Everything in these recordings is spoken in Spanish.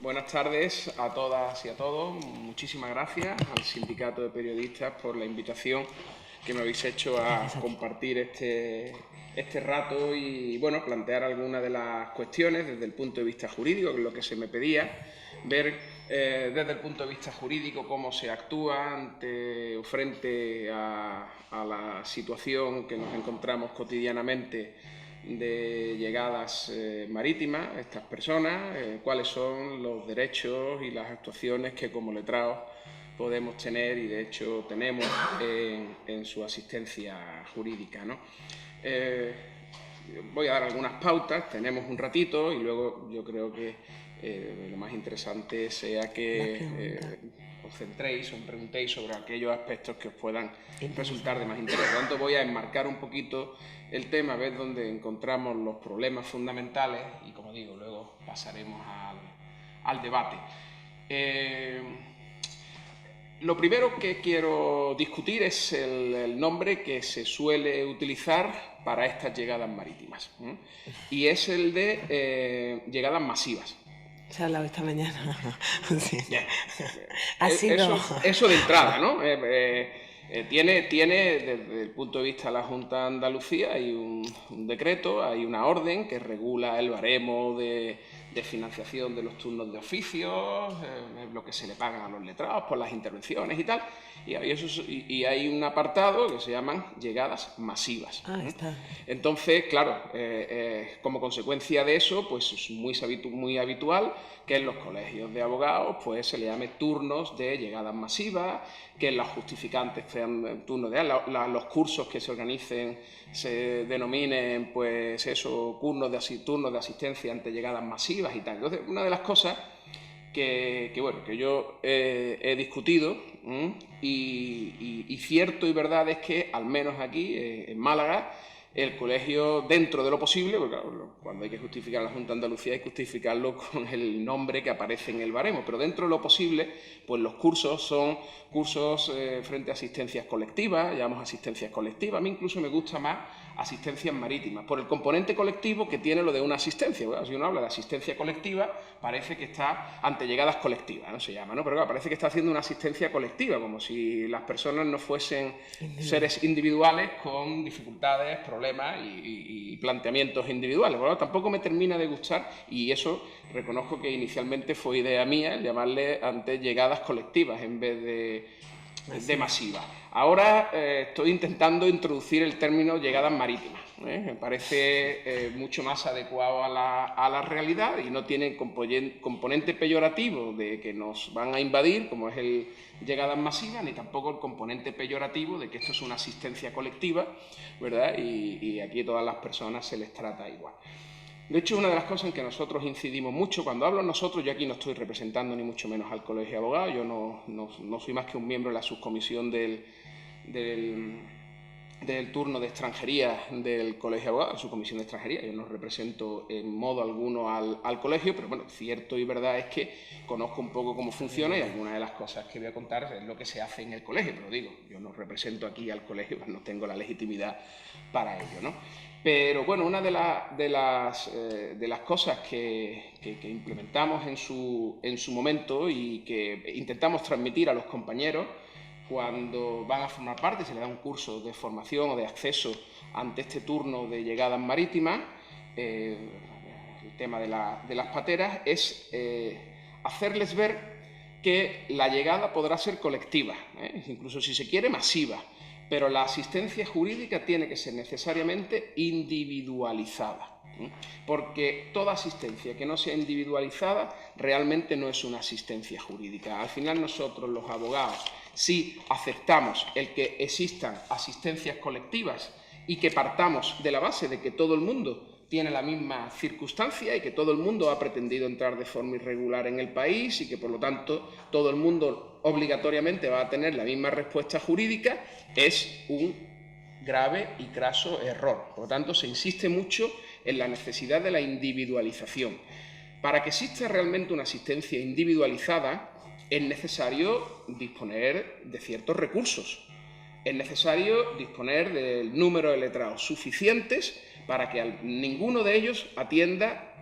Buenas tardes a todas y a todos. Muchísimas gracias al Sindicato de Periodistas por la invitación que me habéis hecho a compartir este rato y bueno, plantear algunas de las cuestiones desde el punto de vista jurídico, que es lo que se me pedía, ver desde el punto de vista jurídico cómo se actúa ante o frente a la situación que nos encontramos cotidianamente de llegadas marítimas a estas personas, cuáles son los derechos y las actuaciones que como letrados podemos tener y de hecho tenemos en su asistencia jurídica, ¿no? Voy a dar algunas pautas, tenemos un ratito y luego yo creo que lo más interesante sea que os centréis o me preguntéis sobre aquellos aspectos que os puedan resultar de más interés. Por lo tanto, voy a enmarcar un poquito el tema, ver dónde encontramos los problemas fundamentales y, como digo, luego pasaremos al debate. Lo primero que quiero discutir es el nombre que se suele utilizar para estas llegadas marítimas, y es el de llegadas masivas. Se ha hablado esta mañana. Sí. Bien. Ha sido... Eso de entrada, ¿no? Tiene desde el punto de vista de la Junta de Andalucía, hay un decreto, hay una orden que regula el baremo de financiación de los turnos de oficios, lo que se le pagan a los letrados por las intervenciones y tal, y hay un apartado que se llaman llegadas masivas. Está. Entonces, claro, como consecuencia de eso, pues es muy habitual que en los colegios de abogados pues se le llame turnos de llegadas masivas, que en los justificantes sean turnos de los cursos que se organicen se denominen pues eso, turnos de asistencia ante llegadas masivas y tal. Entonces, una de las cosas que yo he discutido y cierto y verdad es que al menos aquí en Málaga el colegio, dentro de lo posible, porque claro, cuando hay que justificar a la Junta de Andalucía hay que justificarlo con el nombre que aparece en el baremo, pero dentro de lo posible, pues los cursos son cursos frente a asistencias colectivas, llamamos asistencias colectivas. A mí incluso me gusta más asistencias marítimas, por el componente colectivo que tiene lo de una asistencia. ¿Verdad? Si uno habla de asistencia colectiva, parece que está ante llegadas colectivas, ¿no? Se llama, ¿no? Pero claro, parece que está haciendo una asistencia colectiva, como si las personas no fuesen seres individuales con dificultades, problemas y planteamientos individuales. Bueno, tampoco me termina de gustar, y eso reconozco que inicialmente fue idea mía, el llamarle antes llegadas colectivas en vez de masivas. Ahora estoy intentando introducir el término llegadas marítimas. Me parece mucho más adecuado a la realidad y no tiene componente peyorativo de que nos van a invadir, como es el llegadas masivas, ni tampoco el componente peyorativo de que esto es una asistencia colectiva, ¿verdad? Y aquí a todas las personas se les trata igual. De hecho, una de las cosas en que nosotros incidimos mucho, cuando hablo nosotros, yo aquí no estoy representando ni mucho menos al Colegio de Abogados, yo no soy más que un miembro de la subcomisión del turno de extranjería del Colegio de Abogados, su comisión de extranjería. Yo no represento en modo alguno al colegio, pero bueno, cierto y verdad es que conozco un poco cómo funciona y algunas de las cosas que voy a contar es lo que se hace en el colegio, pero digo, yo no represento aquí al colegio, pues no tengo la legitimidad para ello, ¿no? Pero bueno, una de las cosas que implementamos en su momento y que intentamos transmitir a los compañeros cuando van a formar parte, se les da un curso de formación o de acceso ante este turno de llegadas marítimas, el tema de las pateras, es hacerles ver que la llegada podrá ser colectiva, incluso si se quiere masiva, pero la asistencia jurídica tiene que ser necesariamente individualizada, porque toda asistencia que no sea individualizada realmente no es una asistencia jurídica. Al final nosotros, los abogados, si aceptamos el que existan asistencias colectivas y que partamos de la base de que todo el mundo tiene la misma circunstancia y que todo el mundo ha pretendido entrar de forma irregular en el país y que por lo tanto todo el mundo obligatoriamente va a tener la misma respuesta jurídica, es un grave y craso error. Por lo tanto, se insiste mucho en la necesidad de la individualización. Para que exista realmente una asistencia individualizada, es necesario disponer de ciertos recursos. Es necesario disponer del número de letrados suficientes para que ninguno de ellos atienda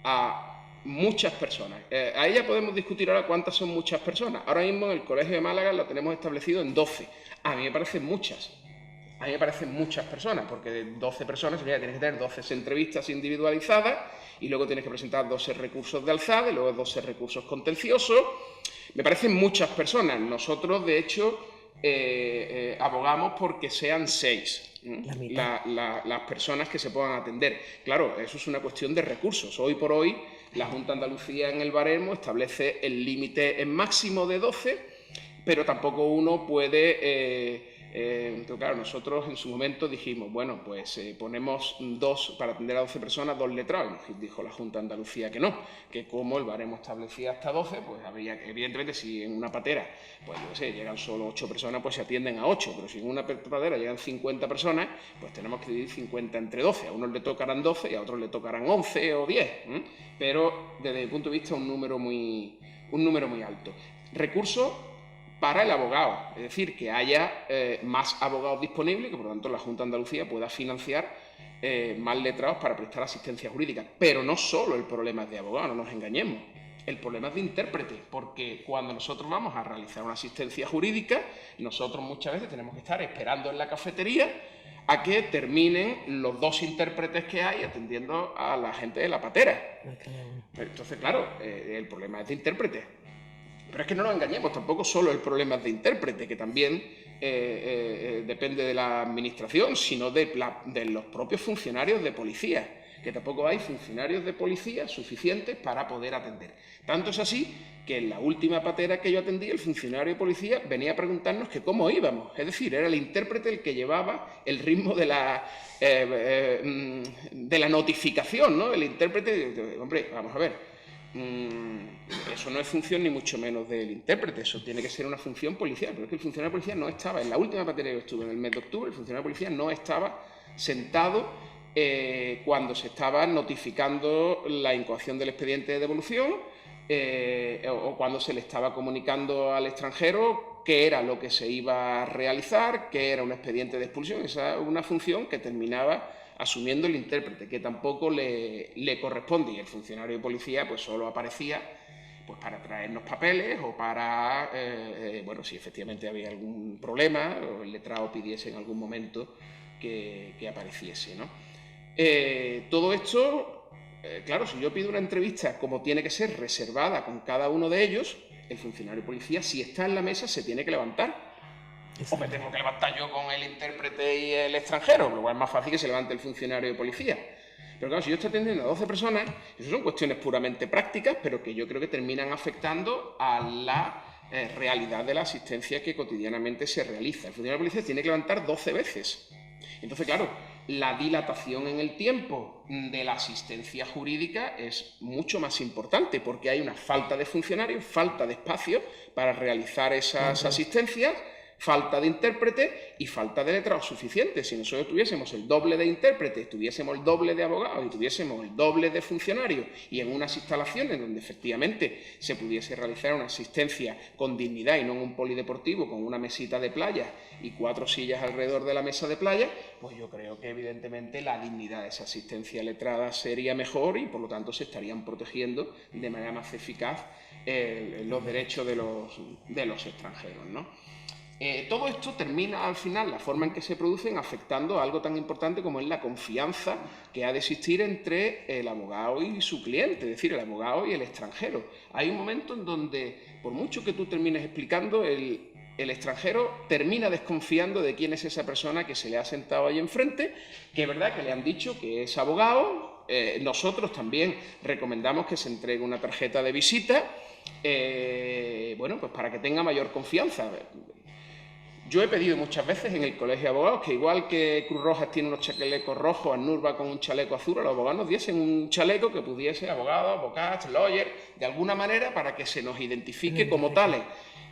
a muchas personas. Ahí ya podemos discutir ahora cuántas son muchas personas. Ahora mismo en el Colegio de Málaga lo tenemos establecido en 12. A mí me parecen muchas. A mí me parecen muchas personas, porque de 12 personas tienes que tener 12 entrevistas individualizadas y luego tienes que presentar 12 recursos de alzada y luego 12 recursos contenciosos. Me parecen muchas personas. Nosotros, de hecho, abogamos porque sean 6 las personas que se puedan atender. Claro, eso es una cuestión de recursos. Hoy por hoy, la Junta de Andalucía en el baremo establece el límite en máximo de 12, pero tampoco uno puede... pero claro, nosotros en su momento dijimos, bueno, pues ponemos 2 para atender a 12 personas, 2 letrados. Y dijo la Junta de Andalucía que no, que como el baremo establecía hasta 12, pues habría que, evidentemente, si en una patera, pues yo qué sé, llegan solo 8 personas, pues se atienden a 8, pero si en una patera llegan 50 personas, pues tenemos que dividir 50 entre 12. A unos le tocarán 12 y a otros le tocarán 11 o 10, pero desde mi punto de vista un número muy alto. Recursos para el abogado, es decir, que haya más abogados disponibles y que por lo tanto la Junta de Andalucía pueda financiar más letrados para prestar asistencia jurídica. Pero no solo el problema es de abogado, no nos engañemos, el problema es de intérprete, porque cuando nosotros vamos a realizar una asistencia jurídica, nosotros muchas veces tenemos que estar esperando en la cafetería a que terminen los 2 intérpretes que hay atendiendo a la gente de la patera. Entonces, claro, el problema es de intérprete. Pero es que no nos engañemos, tampoco solo el problema es de intérprete, que también depende de la administración, sino de los propios funcionarios de policía, que tampoco hay funcionarios de policía suficientes para poder atender. Tanto es así que en la última patera que yo atendí, el funcionario de policía venía a preguntarnos que cómo íbamos. Es decir, era el intérprete el que llevaba el ritmo de la notificación, ¿no? El intérprete, hombre, vamos a ver. Eso no es función ni mucho menos del intérprete, eso tiene que ser una función policial, pero es que el funcionario de policía no estaba, en la última materia que estuve en el mes de octubre, el funcionario de policía no estaba sentado cuando se estaba notificando la incoación del expediente de devolución o cuando se le estaba comunicando al extranjero qué era lo que se iba a realizar, qué era un expediente de expulsión. Esa es una función que terminaba asumiendo el intérprete, que tampoco le corresponde, y el funcionario de policía pues solo aparecía pues para traernos papeles o para, bueno, si efectivamente había algún problema o el letrado pidiese en algún momento que apareciese, ¿no? Todo esto, claro, si yo pido una entrevista como tiene que ser reservada con cada uno de ellos, el funcionario de policía, si está en la mesa, se tiene que levantar. O me tengo que levantar yo con el intérprete y el extranjero, lo cual es más fácil que se levante el funcionario de policía. Pero claro, si yo estoy atendiendo a 12 personas, eso son cuestiones puramente prácticas, pero que yo creo que terminan afectando a la realidad de la asistencia que cotidianamente se realiza. El funcionario de policía tiene que levantar 12 veces. Entonces, claro, la dilatación en el tiempo de la asistencia jurídica es mucho más importante porque hay una falta de funcionarios, falta de espacio para realizar esas asistencias, falta de intérprete y falta de letrados suficientes. Si nosotros tuviésemos el doble de intérpretes, tuviésemos el doble de abogados y tuviésemos el doble de funcionarios y en unas instalaciones donde efectivamente se pudiese realizar una asistencia con dignidad y no en un polideportivo con una mesita de playa y 4 sillas alrededor de la mesa de playa, pues yo creo que evidentemente la dignidad de esa asistencia letrada sería mejor y por lo tanto se estarían protegiendo de manera más eficaz los derechos de los extranjeros, ¿no? Todo esto termina al final, la forma en que se producen, afectando a algo tan importante como es la confianza que ha de existir entre el abogado y su cliente, es decir, el abogado y el extranjero. Hay un momento en donde, por mucho que tú termines explicando, el extranjero termina desconfiando de quién es esa persona que se le ha sentado ahí enfrente, que es verdad que le han dicho que es abogado. Nosotros también recomendamos que se entregue una tarjeta de visita, bueno, pues para que tenga mayor confianza. Yo he pedido muchas veces en el Colegio de Abogados que igual que Cruz Roja tiene unos chalecos rojos, ANUR va con un chaleco azul, a los abogados nos diesen un chaleco que pudiese abogado, advocat, lawyer, de alguna manera para que se nos identifique como tales.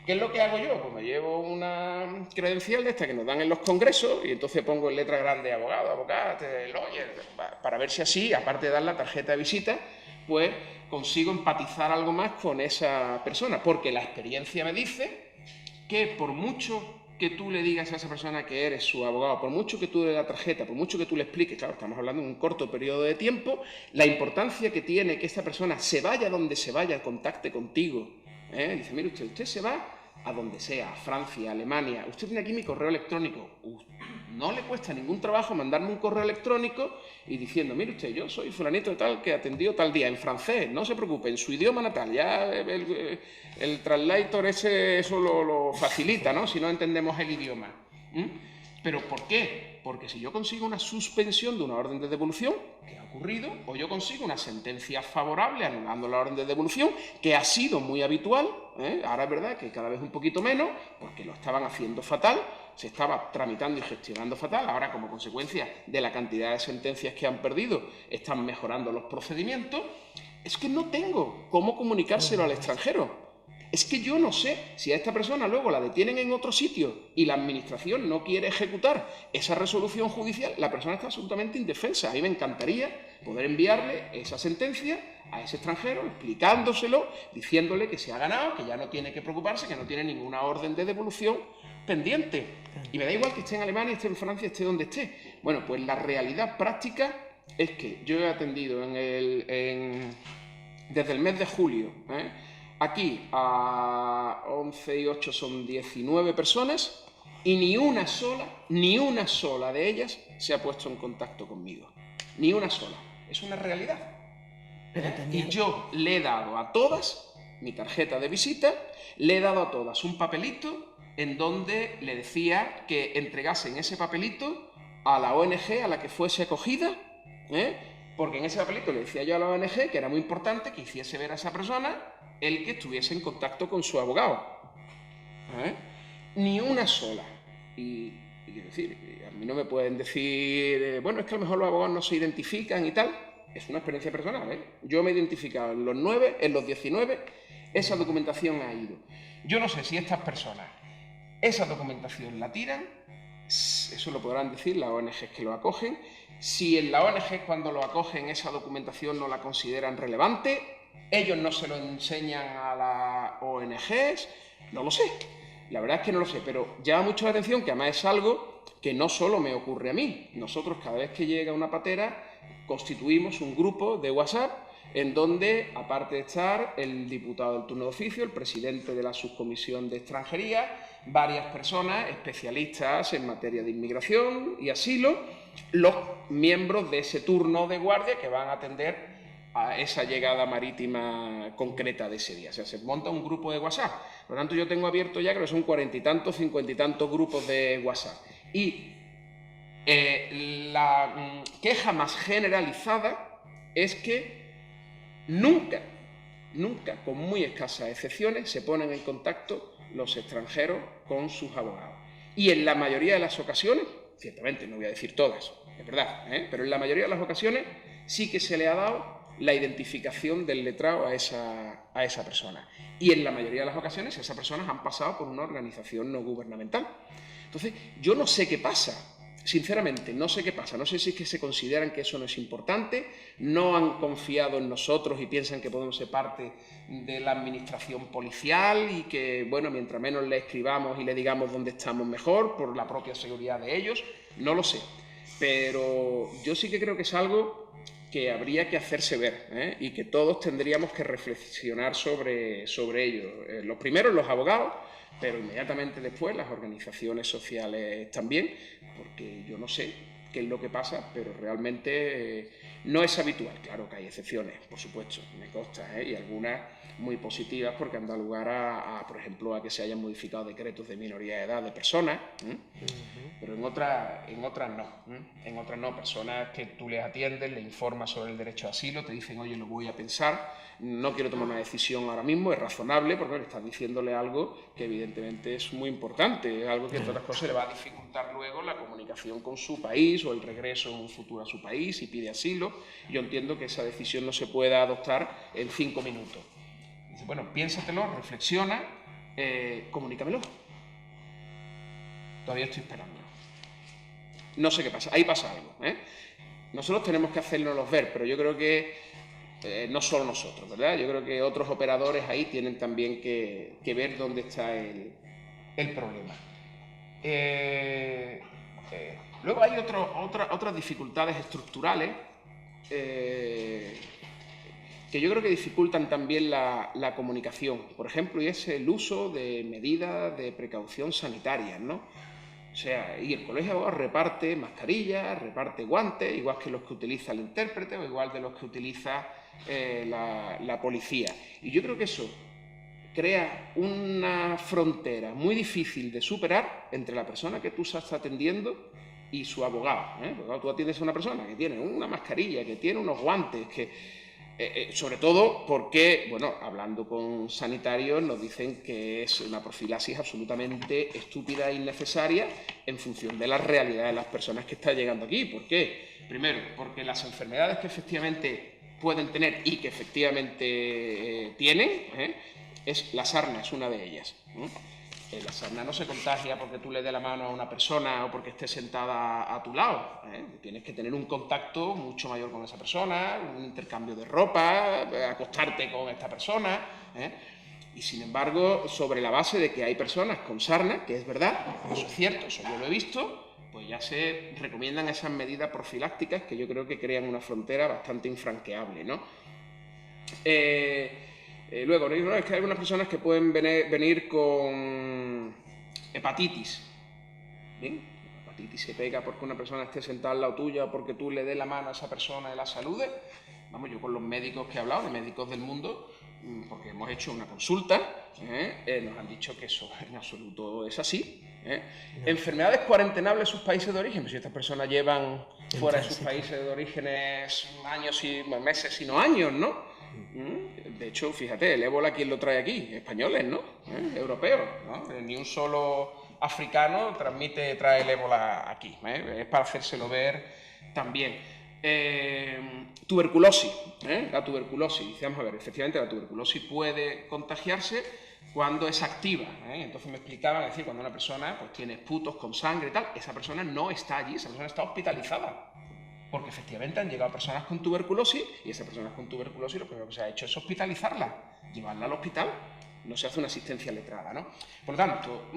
¿Qué es lo que hago yo? Pues me llevo una credencial de esta que nos dan en los congresos y entonces pongo en letra grande abogado, advocat, lawyer, para ver si así, aparte de dar la tarjeta de visita, pues consigo empatizar algo más con esa persona, porque la experiencia me dice que por mucho que tú le digas a esa persona que eres su abogado, por mucho que tú le des la tarjeta, por mucho que tú le expliques, claro, estamos hablando de un corto periodo de tiempo, la importancia que tiene que esta persona se vaya donde se vaya, contacte contigo. Dice, mire usted se va a donde sea, a Francia, a Alemania, usted tiene aquí mi correo electrónico. No le cuesta ningún trabajo mandarme un correo electrónico y diciendo, mire usted, yo soy fulanito de tal que atendió tal día, en francés, no se preocupe, en su idioma natal, ya el translator ese eso lo facilita, ¿no? Si no entendemos el idioma. ¿Pero por qué? Porque si yo consigo una suspensión de una orden de devolución, que ha ocurrido, o yo consigo una sentencia favorable anulando la orden de devolución, que ha sido muy habitual, ahora es verdad que cada vez un poquito menos, porque lo estaban haciendo fatal, se estaba tramitando y gestionando fatal, ahora como consecuencia de la cantidad de sentencias que han perdido, están mejorando los procedimientos, es que no tengo cómo comunicárselo al extranjero. Es que yo no sé si a esta persona luego la detienen en otro sitio y la administración no quiere ejecutar esa resolución judicial, la persona está absolutamente indefensa. A mí me encantaría poder enviarle esa sentencia a ese extranjero, explicándoselo, diciéndole que se ha ganado, que ya no tiene que preocuparse, que no tiene ninguna orden de devolución pendiente. Y me da igual que esté en Alemania, esté en Francia, esté donde esté. Bueno, pues la realidad práctica es que yo he atendido desde el mes de julio, aquí a 11 y 8 son 19 personas y ni una sola de ellas se ha puesto en contacto conmigo. Ni una sola. Es una realidad. Y yo le he dado a todas mi tarjeta de visita, le he dado a todas un papelito en donde le decía que entregasen ese papelito a la ONG a la que fuese acogida, porque en ese papelito le decía yo a la ONG que era muy importante que hiciese ver a esa persona el que estuviese en contacto con su abogado. Ni una sola. Y quiero decir, a mí no me pueden decir, bueno, es que a lo mejor los abogados no se identifican y tal. Es una experiencia personal, Yo me he identificado en los 9, en los 19, esa documentación ha ido. Yo no sé si estas personas esa documentación la tiran, eso lo podrán decir las ONGs que lo acogen. Si en la ONG cuando lo acogen esa documentación no la consideran relevante, ellos no se lo enseñan a las ONGs, no lo sé. La verdad es que no lo sé, pero llama mucho la atención que además es algo que no solo me ocurre a mí. Nosotros cada vez que llega una patera constituimos un grupo de WhatsApp en donde, aparte de estar el diputado del turno de oficio, el presidente de la subcomisión de extranjería, varias personas especialistas en materia de inmigración y asilo, los miembros de ese turno de guardia que van a atender a esa llegada marítima concreta de ese día. O sea, se monta un grupo de WhatsApp. Por lo tanto, yo tengo abierto ya, creo que son 40 y tantos, 50 y tantos grupos de WhatsApp. Y la queja más generalizada es que nunca, con muy escasas excepciones, se ponen en contacto los extranjeros con sus abogados. Y en la mayoría de las ocasiones, ciertamente no voy a decir todas, es verdad, pero en la mayoría de las ocasiones sí que se le ha dado la identificación del letrado a esa persona. Y en la mayoría de las ocasiones esas personas han pasado por una organización no gubernamental. Entonces, yo no sé qué pasa. Sinceramente, no sé qué pasa, no sé si es que se consideran que eso no es importante, no han confiado en nosotros y piensan que podemos ser parte de la administración policial y que, bueno, mientras menos le escribamos y le digamos dónde estamos mejor, por la propia seguridad de ellos, no lo sé. Pero yo sí que creo que es algo que habría que hacerse ver, y que todos tendríamos que reflexionar sobre ello. Los primeros, los abogados, pero inmediatamente después las organizaciones sociales también, porque yo no sé qué es lo que pasa, pero realmente no es habitual. Claro que hay excepciones, por supuesto, me consta, y algunas muy positivas porque han dado lugar por ejemplo, a que se hayan modificado decretos de minoría de edad de personas, pero en otras no. En otras no, personas que tú les atiendes, le informas sobre el derecho a asilo, te dicen, oye, lo voy a pensar, no quiero tomar una decisión ahora mismo, es razonable, porque le estás diciéndole algo que evidentemente es muy importante, es algo que, entre otras cosas, le va a dificultar luego la comunicación con su país o el regreso en un futuro a su país y pide asilo. Yo entiendo que esa decisión no se pueda adoptar en 5 minutos. Dice, bueno, piénsatelo, reflexiona, comunícamelo. Todavía estoy esperando. No sé qué pasa, ahí pasa algo. Nosotros tenemos que hacérnoslos ver, pero yo creo que no solo nosotros, ¿verdad? Yo creo que otros operadores ahí tienen también que ver dónde está el problema. Luego hay otras dificultades estructurales que yo creo que dificultan también la comunicación. Por ejemplo, y es el uso de medidas de precaución sanitarias, ¿no? O sea, y el Colegio de Abogados reparte mascarillas, reparte guantes, igual que los que utiliza el intérprete o igual de los que utiliza la policía. Y yo creo que eso crea una frontera muy difícil de superar entre la persona que tú estás atendiendo y su abogado, ¿eh? Porque tú atiendes a una persona que tiene una mascarilla, que tiene unos guantes, sobre todo porque, bueno, hablando con sanitarios nos dicen que es una profilaxis absolutamente estúpida e innecesaria en función de la realidad de las personas que están llegando aquí. ¿Por qué? Primero, porque las enfermedades que efectivamente pueden tener y que efectivamente tienen, la sarna es una de ellas. La sarna no se contagia porque tú le des la mano a una persona o porque esté sentada a tu lado. Tienes que tener un contacto mucho mayor con esa persona, un intercambio de ropa, acostarte con esta persona. Y sin embargo, sobre la base de que hay personas con sarna, que es verdad, eso es cierto, eso yo lo he visto, pues ya se recomiendan esas medidas profilácticas que yo creo que crean una frontera bastante infranqueable, ¿no? Luego, ¿no? Es que hay algunas personas que pueden venir con hepatitis. ¿Bien? La hepatitis se pega porque una persona esté sentada al lado tuya o porque tú le des la mano a esa persona y la saludes. Vamos, yo con los médicos que he hablado, de médicos del mundo, porque hemos hecho una consulta, nos han dicho que eso en absoluto es así. Enfermedades cuarentenables en sus países de origen, pues si estas personas llevan fuera de sus países de orígenes años y meses, sino años, ¿no? De hecho, fíjate, el ébola, ¿quién lo trae aquí? Españoles, ¿no? Europeos, ¿no? Ni un solo africano trae el ébola aquí, es para hacérselo ver también. Tuberculosis, la tuberculosis, vamos a ver, efectivamente la tuberculosis puede contagiarse cuando es activa, entonces me explicaban, es decir, cuando una persona pues, tiene esputos con sangre y tal, esa persona no está allí, esa persona está hospitalizada. Porque efectivamente han llegado personas con tuberculosis y esas personas con tuberculosis lo primero que se ha hecho es hospitalizarla, llevarla al hospital, no se hace una asistencia letrada, ¿no? Por lo tanto,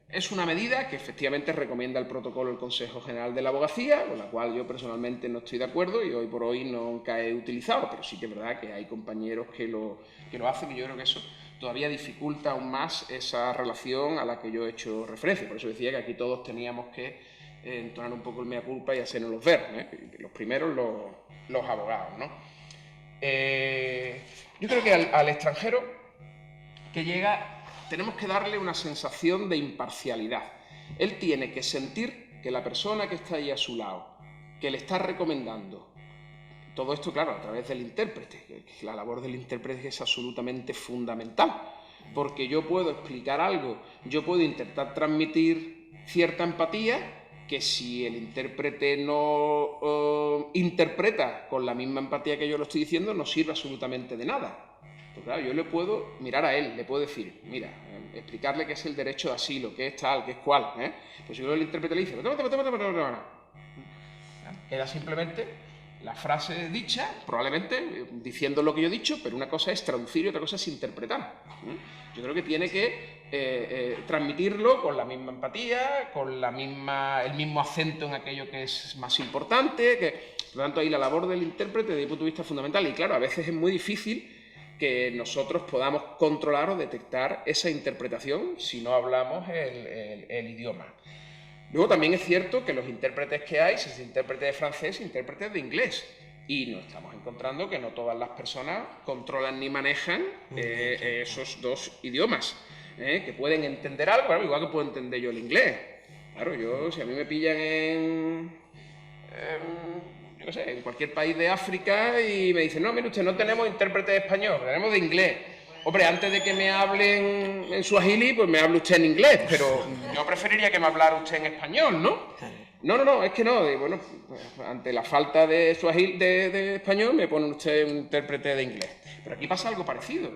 es una medida que efectivamente recomienda el protocolo del Consejo General de la Abogacía, con la cual yo personalmente no estoy de acuerdo y hoy por hoy nunca he utilizado, pero sí que es verdad que hay compañeros que lo hacen y yo creo que eso todavía dificulta aún más esa relación a la que yo he hecho referencia. Por eso decía que aquí todos teníamos que entonar un poco el mea culpa y hacernos ver, los primeros los abogados, ¿no? Yo creo que al extranjero que llega tenemos que darle una sensación de imparcialidad. Él tiene que sentir que la persona que está ahí a su lado, que le está recomendando, todo esto, claro, a través del intérprete, que la labor del intérprete es absolutamente fundamental, porque yo puedo explicar algo, yo puedo intentar transmitir cierta empatía, que si el intérprete no interpreta con la misma empatía que yo lo estoy diciendo, no sirve absolutamente de nada. Pues claro, yo le puedo mirar a él, le puedo decir, mira, explicarle qué es el derecho de asilo, qué es tal, qué es cual, Pues si luego el intérprete le dice, queda simplemente la frase dicha, probablemente diciendo lo que yo he dicho, pero una cosa es traducir y otra cosa es interpretar. Yo creo que tiene que transmitirlo con la misma empatía, con el mismo acento en aquello que es más importante, por lo tanto ahí la labor del intérprete desde mi punto de vista es fundamental y claro, a veces es muy difícil que nosotros podamos controlar o detectar esa interpretación si no hablamos el idioma. Luego también es cierto que los intérpretes que hay, si es intérprete de francés, intérprete de inglés. Y nos estamos encontrando que no todas las personas controlan ni manejan esos dos idiomas, que pueden entender algo, claro, igual que puedo entender yo el inglés. Claro, si a mí me pillan yo qué sé, en cualquier país de África y me dicen, no, mire usted, no tenemos intérprete de español, tenemos de inglés. Hombre, antes de que me hablen en suajili, pues me hable usted en inglés, pero yo preferiría que me hablara usted en español, ¿no? No, es que no. Bueno, ante la falta de suajili, de español, me pone usted un intérprete de inglés. Pero aquí pasa algo parecido.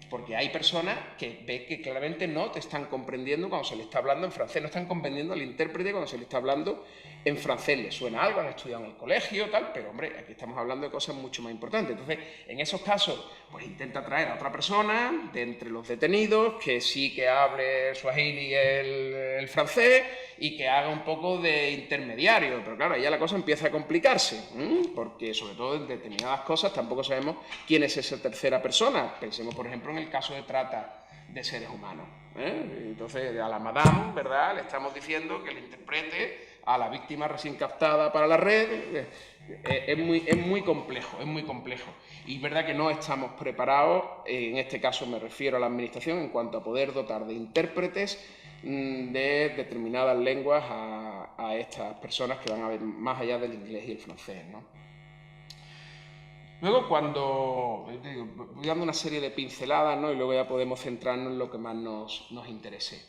porque hay personas que ven que claramente no te están comprendiendo cuando se le está hablando en francés, no están comprendiendo al intérprete cuando se le está hablando en francés. Les suena algo, han estudiado en el colegio, tal, pero hombre, aquí estamos hablando de cosas mucho más importantes. Entonces, en esos casos, pues intenta traer a otra persona de entre los detenidos que sí que hable suajili el francés y que haga un poco de intermediario. Pero claro, ya la cosa empieza a complicarse, porque sobre todo en determinadas cosas tampoco sabemos quién es esa tercera persona. Pensemos, por ejemplo, en el caso de trata de seres humanos. Entonces, a la madame, ¿verdad?, le estamos diciendo que le interprete a la víctima recién captada para la red. Es muy complejo, es muy complejo. Y es verdad que no estamos preparados, en este caso me refiero a la Administración, en cuanto a poder dotar de intérpretes de determinadas lenguas a estas personas que van a ver más allá del inglés y el francés, ¿no? Luego, cuando voy dando una serie de pinceladas, ¿no?, y luego ya podemos centrarnos en lo que más nos interese.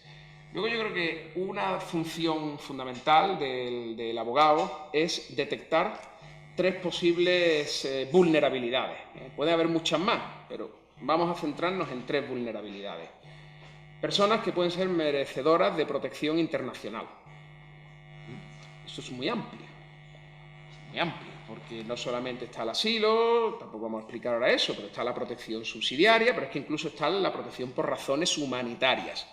Luego yo creo que una función fundamental del abogado es detectar 3 posibles vulnerabilidades. Puede haber muchas más, pero vamos a centrarnos en 3 vulnerabilidades. Personas que pueden ser merecedoras de protección internacional. Eso es muy amplio, porque no solamente está el asilo, tampoco vamos a explicar ahora eso, pero está la protección subsidiaria, pero es que incluso está la protección por razones humanitarias,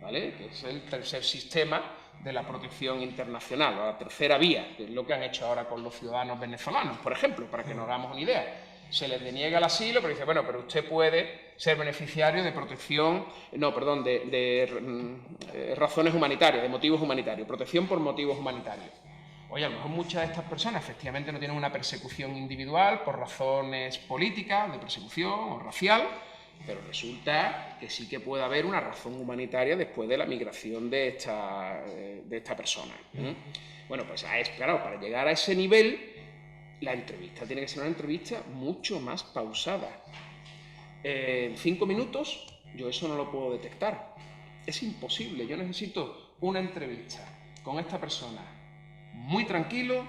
¿vale?, que es el tercer sistema de la protección internacional, o la tercera vía, que es lo que han hecho ahora con los ciudadanos venezolanos, por ejemplo, para que nos hagamos una idea. Se les deniega el asilo, pero dice, bueno, pero usted puede ser beneficiario de protección, de razones humanitarias, de motivos humanitarios, protección por motivos humanitarios. Oye, a lo mejor muchas de estas personas efectivamente no tienen una persecución individual por razones políticas, de persecución o racial, pero resulta que sí que puede haber una razón humanitaria después de la migración de esta persona. Bueno, pues claro, para llegar a ese nivel, la entrevista tiene que ser una entrevista mucho más pausada. En 5 minutos yo eso no lo puedo detectar. Es imposible. Yo necesito una entrevista con esta persona muy tranquilo,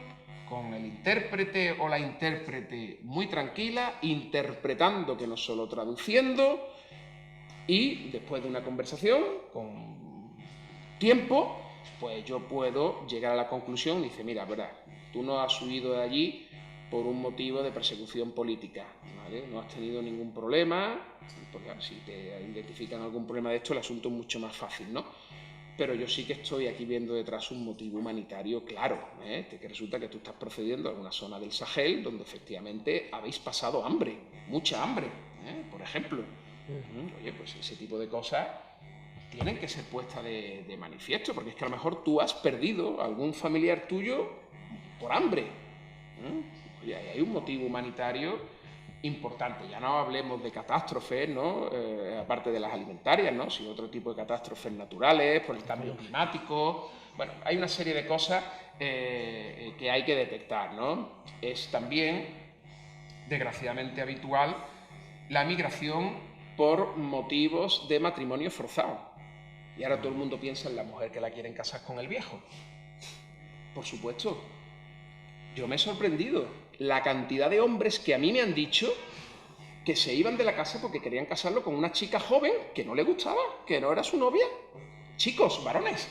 con el intérprete o la intérprete muy tranquila, interpretando, que no solo traduciendo, y después de una conversación con tiempo, pues yo puedo llegar a la conclusión y dice, mira, verdad, tú no has huido de allí por un motivo de persecución política, ¿vale? No has tenido ningún problema, porque si te identifican algún problema de esto, el asunto es mucho más fácil, ¿no? Pero yo sí que estoy aquí viendo detrás un motivo humanitario claro, que resulta que tú estás procediendo a una zona del Sahel donde efectivamente habéis pasado hambre, mucha hambre, por ejemplo. Oye, pues ese tipo de cosas tienen que ser puestas de manifiesto, porque es que a lo mejor tú has perdido a algún familiar tuyo por hambre. Oye, hay un motivo humanitario importante. Ya no hablemos de catástrofes, ¿no? Aparte de las alimentarias, ¿no?, sino otro tipo de catástrofes naturales, por el cambio climático. Bueno, hay una serie de cosas que hay que detectar, ¿no? Es también, desgraciadamente, habitual la migración por motivos de matrimonio forzado. Y ahora todo el mundo piensa en la mujer que la quieren casar con el viejo. Por supuesto. Yo me he sorprendido la cantidad de hombres que a mí me han dicho que se iban de la casa porque querían casarlo con una chica joven que no le gustaba, que no era su novia. Chicos, varones,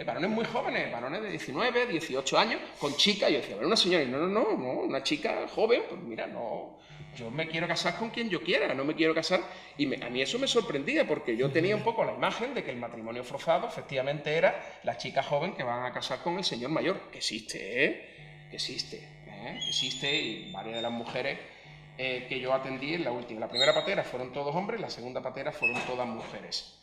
varones muy jóvenes, varones de 19, 18 años, con chicas. Yo decía, bueno, una señora, y no, una chica joven, pues mira, no, yo me quiero casar con quien yo quiera, no me quiero casar. Y a mí eso me sorprendía, porque yo tenía un poco la imagen de que el matrimonio forzado efectivamente era la chica joven que van a casar con el señor mayor, que existe, que existe, y varias de las mujeres que yo atendí en la última. La primera patera fueron todos hombres, la segunda patera fueron todas mujeres.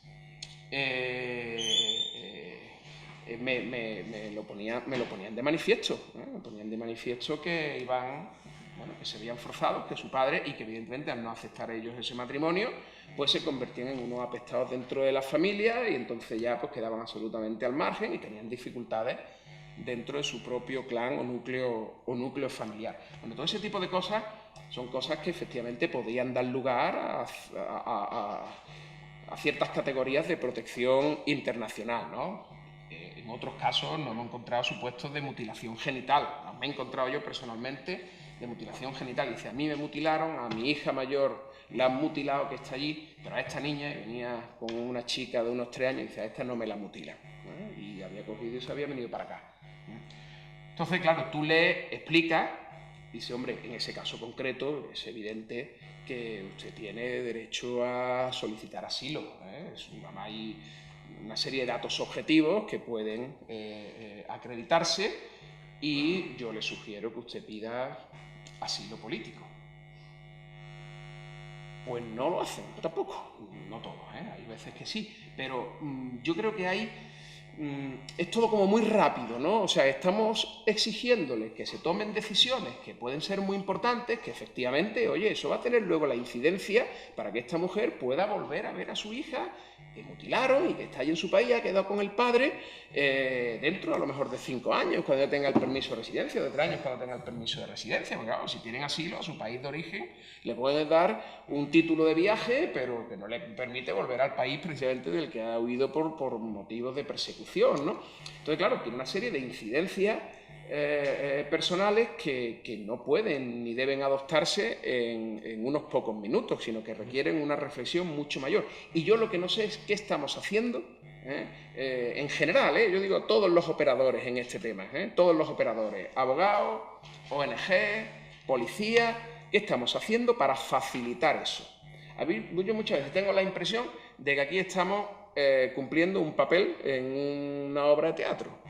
Me lo ponían de manifiesto, me ponían de manifiesto que iban, bueno, que se veían forzados, que su padre, y que evidentemente al no aceptar ellos ese matrimonio, pues se convertían en unos apestados dentro de la familia, y entonces ya pues quedaban absolutamente al margen y tenían dificultades dentro de su propio clan o núcleo familiar. Bueno, todo ese tipo de cosas son cosas que efectivamente podrían dar lugar a ciertas categorías de protección internacional, ¿no? En otros casos nos hemos encontrado supuestos de mutilación genital. Me he encontrado yo personalmente de mutilación genital. Dice, a mí me mutilaron, a mi hija mayor la han mutilado, que está allí, pero a esta niña, que venía con una chica de unos 3 años, dice, a esta no me la mutilan. Y había cogido y se había venido para acá. Entonces, claro, tú le explicas, dice, hombre, en ese caso concreto es evidente que usted tiene derecho a solicitar asilo. Hay una serie de datos objetivos que pueden acreditarse y yo le sugiero que usted pida asilo político. Pues no lo hacen, tampoco, no todos, hay veces que sí, pero yo creo que es todo como muy rápido, ¿no? O sea, estamos exigiéndoles que se tomen decisiones que pueden ser muy importantes, que efectivamente, oye, eso va a tener luego la incidencia para que esta mujer pueda volver a ver a su hija que mutilaron y que está allí en su país, ha quedado con el padre dentro a lo mejor de 5 años, cuando ya tenga el permiso de residencia, de 3 años cuando tenga el permiso de residencia, porque claro, si tienen asilo a su país de origen, le pueden dar un título de viaje, pero que no le permite volver al país precisamente del que ha huido por motivos de persecución, ¿no? Entonces, claro, tiene una serie de incidencias personales que no pueden ni deben adoptarse en unos pocos minutos, sino que requieren una reflexión mucho mayor. Y yo lo que no sé es qué estamos haciendo en general, yo digo todos los operadores en este tema, todos los operadores, abogados, ONG, policía, ¿qué estamos haciendo para facilitar eso? Yo muchas veces tengo la impresión de que aquí estamos cumpliendo un papel en una obra de teatro,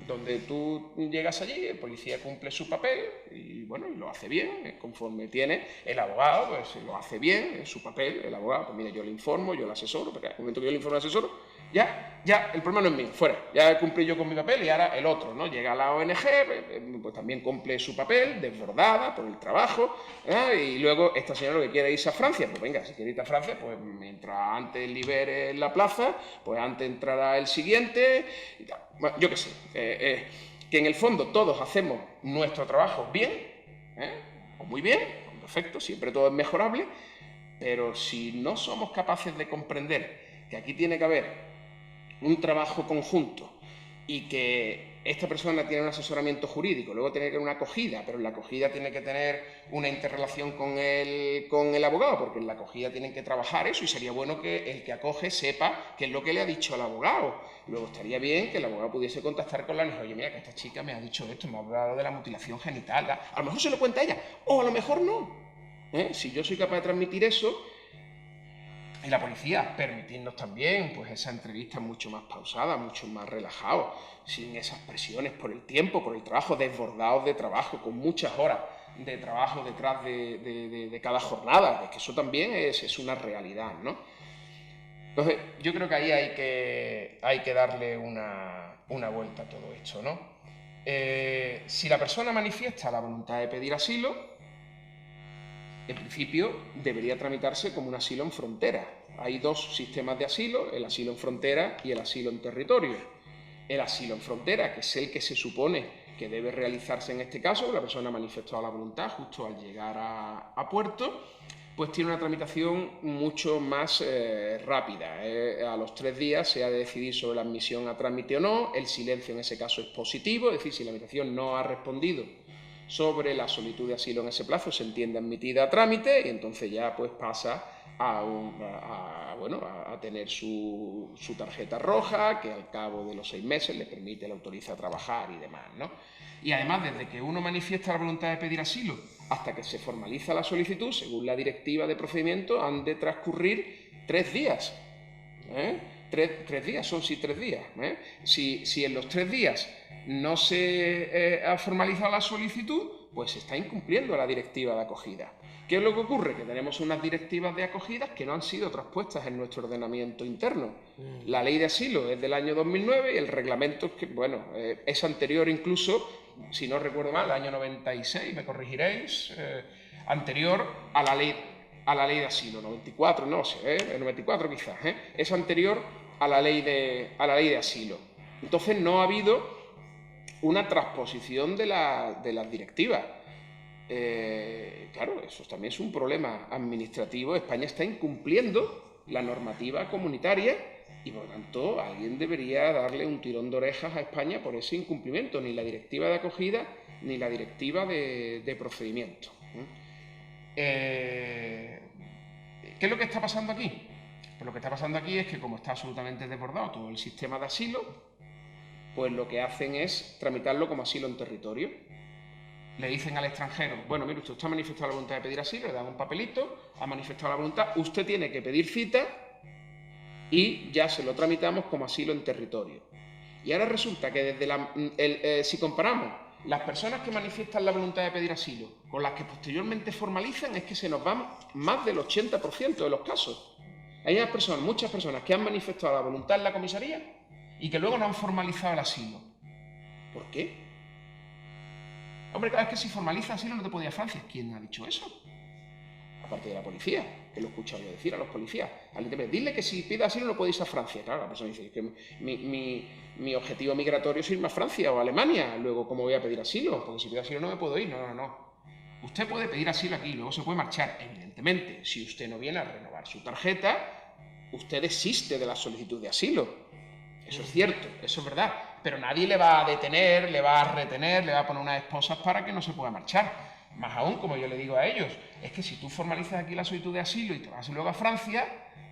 donde tú llegas allí, el policía cumple su papel y bueno, y lo hace bien, conforme tiene el abogado, pues lo hace bien, en su papel, el abogado, pues mira, yo le informo, yo le asesoro, porque al momento que yo le informo al asesor, ya, el problema no es mío, fuera, ya cumplí yo con mi papel y ahora el otro, ¿no? Llega a la ONG, pues también cumple su papel, desbordada por el trabajo, y luego esta señora lo que quiere es irse a Francia, pues venga, si quiere irse a Francia, pues mientras antes libere la plaza, pues antes entrará el siguiente, y tal. Bueno, yo qué sé, que en el fondo todos hacemos nuestro trabajo bien, o muy bien, con defecto, siempre todo es mejorable, pero si no somos capaces de comprender que aquí tiene que haber un trabajo conjunto y que esta persona tiene un asesoramiento jurídico, luego tiene que tener una acogida, pero en la acogida tiene que tener una interrelación con el abogado, porque en la acogida tienen que trabajar eso y sería bueno que el que acoge sepa qué es lo que le ha dicho el abogado. Luego estaría bien que el abogado pudiese contactar con la niña, oye, mira, que esta chica me ha dicho esto, me ha hablado de la mutilación genital, a lo mejor se lo cuenta ella, o a lo mejor no. Si yo soy capaz de transmitir eso, y la policía, permitirnos también pues esa entrevista mucho más pausada, mucho más relajado, sin esas presiones por el tiempo, por el trabajo, desbordados de trabajo, con muchas horas de trabajo detrás de cada jornada, es que eso también es una realidad, ¿no? Entonces, yo creo que ahí hay que darle una vuelta a todo esto, ¿no? Si la persona manifiesta la voluntad de pedir asilo, en principio debería tramitarse como un asilo en frontera. Hay 2 sistemas de asilo, el asilo en frontera y el asilo en territorio. El asilo en frontera, que es el que se supone que debe realizarse en este caso, la persona ha manifestado la voluntad justo al llegar a puerto, pues tiene una tramitación mucho más rápida. A los 3 días se ha de decidir sobre la admisión a trámite o no, el silencio en ese caso es positivo, es decir, si la administración no ha respondido sobre la solicitud de asilo en ese plazo, se entiende admitida a trámite y entonces ya pues pasa a tener su tarjeta roja, que al cabo de los 6 meses le permite, le autoriza a trabajar y demás, ¿no? Y además, desde que uno manifiesta la voluntad de pedir asilo hasta que se formaliza la solicitud, según la directiva de procedimiento, han de transcurrir 3 días. 3 días, son 3 días. Si en los 3 días no se ha formalizado la solicitud, pues se está incumpliendo la directiva de acogida. ¿Qué es lo que ocurre? Que tenemos unas directivas de acogida que no han sido traspuestas en nuestro ordenamiento interno. La ley de asilo es del año 2009 y el reglamento es anterior incluso, si no recuerdo mal, al año 96, me corregiréis, anterior a la ley de asilo, 94, no sé, 94 quizás, es anterior a la ley de asilo. Entonces no ha habido una transposición de las directivas. Claro, eso también es un problema administrativo. España está incumpliendo la normativa comunitaria y por lo tanto alguien debería darle un tirón de orejas a España por ese incumplimiento. Ni la directiva de acogida ni la directiva de procedimiento. ¿Qué es lo que está pasando aquí? Pues lo que está pasando aquí es que, como está absolutamente desbordado todo el sistema de asilo, pues lo que hacen es tramitarlo como asilo en territorio. Le dicen al extranjero, bueno, mire, usted ha manifestado la voluntad de pedir asilo, le dan un papelito, ha manifestado la voluntad, usted tiene que pedir cita y ya se lo tramitamos como asilo en territorio. Y ahora resulta que desde si comparamos las personas que manifiestan la voluntad de pedir asilo con las que posteriormente formalizan, es que se nos van más del 80% de los casos. Hay muchas personas que han manifestado la voluntad en la comisaría y que luego no han formalizado el asilo. ¿Por qué? Hombre, claro, es que si formaliza asilo no te puede ir a Francia. ¿Quién ha dicho eso? Aparte de la policía, que lo he escuchado yo decir a los policías. Dile que si pide asilo no puede irse a Francia. Claro, la persona dice que mi objetivo migratorio es irme a Francia o a Alemania. Luego, ¿cómo voy a pedir asilo? Porque si pido asilo no me puedo ir. No. Usted puede pedir asilo aquí y luego se puede marchar. Evidentemente, si usted no viene a renovar su tarjeta, usted desiste de la solicitud de asilo. Eso es cierto, eso es verdad. Pero nadie le va a detener, le va a retener, le va a poner unas esposas para que no se pueda marchar. Más aún, como yo le digo a ellos, es que si tú formalizas aquí la solicitud de asilo y te vas luego a Francia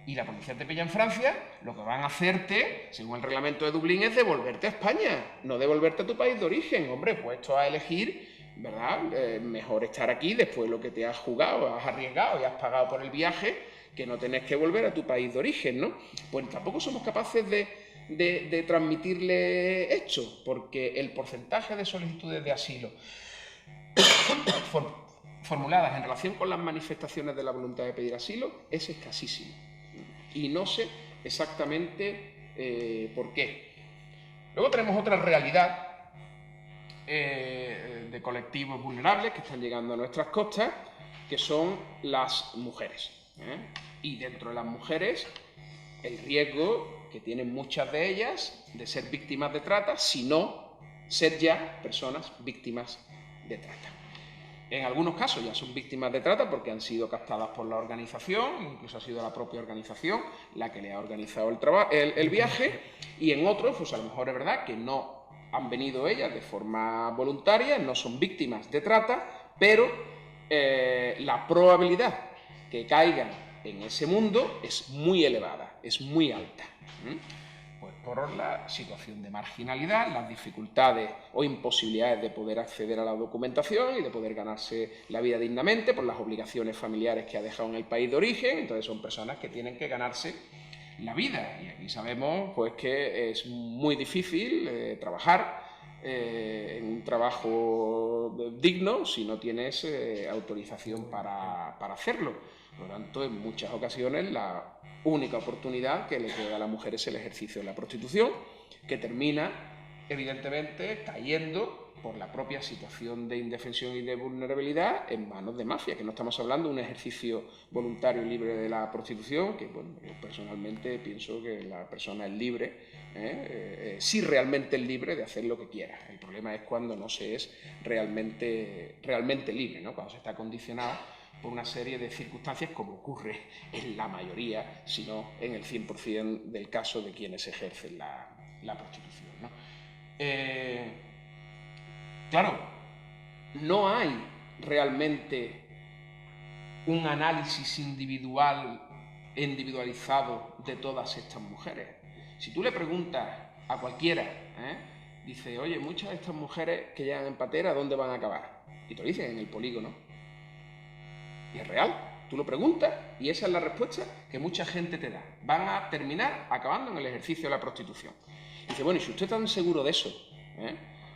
y la policía te pilla en Francia, lo que van a hacerte, según el reglamento de Dublín, es devolverte a España, no devolverte a tu país de origen. Hombre, puesto a elegir, ¿verdad? Mejor estar aquí después de lo que te has jugado, has arriesgado y has pagado por el viaje, que no tenés que volver a tu país de origen, ¿no? Pues tampoco somos capaces de transmitirle esto, porque el porcentaje de solicitudes de asilo formuladas en relación con las manifestaciones de la voluntad de pedir asilo es escasísimo. Y no sé exactamente por qué. Luego tenemos otra realidad de colectivos vulnerables que están llegando a nuestras costas, que son las mujeres. Y dentro de las mujeres, el riesgo que tienen muchas de ellas de ser víctimas de trata, si no ser ya personas víctimas de trata. En algunos casos ya son víctimas de trata porque han sido captadas por la organización, incluso ha sido la propia organización la que le ha organizado el viaje, y en otros, pues a lo mejor es verdad que no han venido ellas de forma voluntaria, no son víctimas de trata, pero la probabilidad que caigan en ese mundo es muy elevada, es muy alta. Pues por la situación de marginalidad, las dificultades o imposibilidades de poder acceder a la documentación y de poder ganarse la vida dignamente, por las obligaciones familiares que ha dejado en el país de origen. Entonces son personas que tienen que ganarse la vida, y aquí sabemos pues que es muy difícil trabajar en un trabajo digno si no tienes autorización para hacerlo. Por lo tanto, en muchas ocasiones la única oportunidad que le queda a la mujer es el ejercicio de la prostitución, que termina, evidentemente, cayendo por la propia situación de indefensión y de vulnerabilidad en manos de mafia, que no estamos hablando de un ejercicio voluntario y libre de la prostitución, que bueno, yo personalmente pienso que la persona es libre, sí realmente es libre de hacer lo que quiera. El problema es cuando no se es realmente libre, ¿no? Cuando se está condicionado por una serie de circunstancias, como ocurre en la mayoría, si no en el 100% del caso de quienes ejercen la prostitución, ¿no? Claro, no hay realmente un análisis individualizado de todas estas mujeres. Si tú le preguntas a cualquiera, dice, oye, muchas de estas mujeres que llegan en patera, ¿dónde van a acabar? Y te lo dicen en el polígono. Y es real, tú lo preguntas y esa es la respuesta que mucha gente te da. Van a terminar acabando en el ejercicio de la prostitución. Y dice, bueno, y si usted está tan seguro de eso,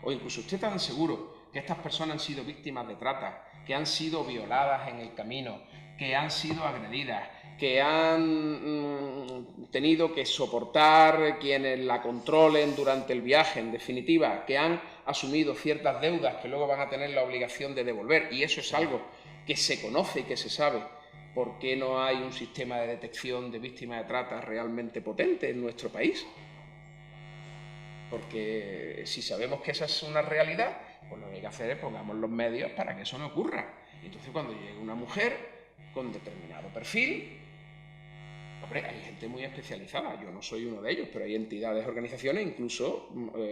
o incluso usted está tan seguro que estas personas han sido víctimas de trata, que han sido violadas en el camino, que han sido agredidas, que han tenido que soportar quienes la controlen durante el viaje, en definitiva, que han asumido ciertas deudas que luego van a tener la obligación de devolver, y eso es algo que se conoce y que se sabe. ¿Por qué no hay un sistema de detección de víctimas de trata realmente potente en nuestro país? Porque si sabemos que esa es una realidad, pues lo que hay que hacer es pongamos los medios para que eso no ocurra. Entonces, cuando llegue una mujer con determinado perfil, Hombre, hay gente muy especializada, yo no soy uno de ellos, pero hay entidades, organizaciones, incluso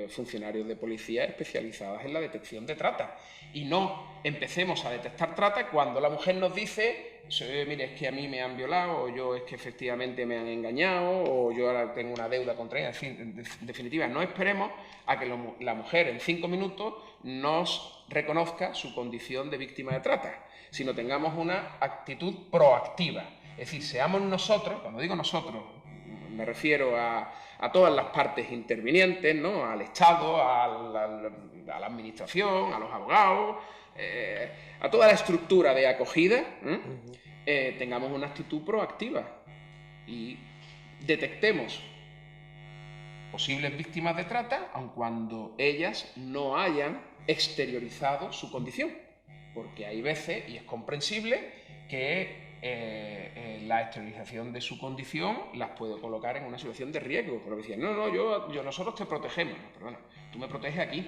funcionarios de policía especializadas en la detección de trata. Y no empecemos a detectar trata cuando la mujer nos dice, mire, es que a mí me han violado, o yo es que efectivamente me han engañado, o yo ahora tengo una deuda contra ella. En fin, en definitiva, no esperemos a que la mujer en 5 minutos nos reconozca su condición de víctima de trata, sino tengamos una actitud proactiva. Es decir, seamos nosotros, cuando digo nosotros, me refiero a todas las partes intervinientes, ¿no? Al Estado, a la administración, a los abogados, a toda la estructura de acogida, tengamos una actitud proactiva y detectemos posibles víctimas de trata, aun cuando ellas no hayan exteriorizado su condición. Porque hay veces, y es comprensible, que la exteriorización de su condición las puede colocar en una situación de riesgo. Porque decían, nosotros te protegemos. No, perdona, tú me proteges aquí.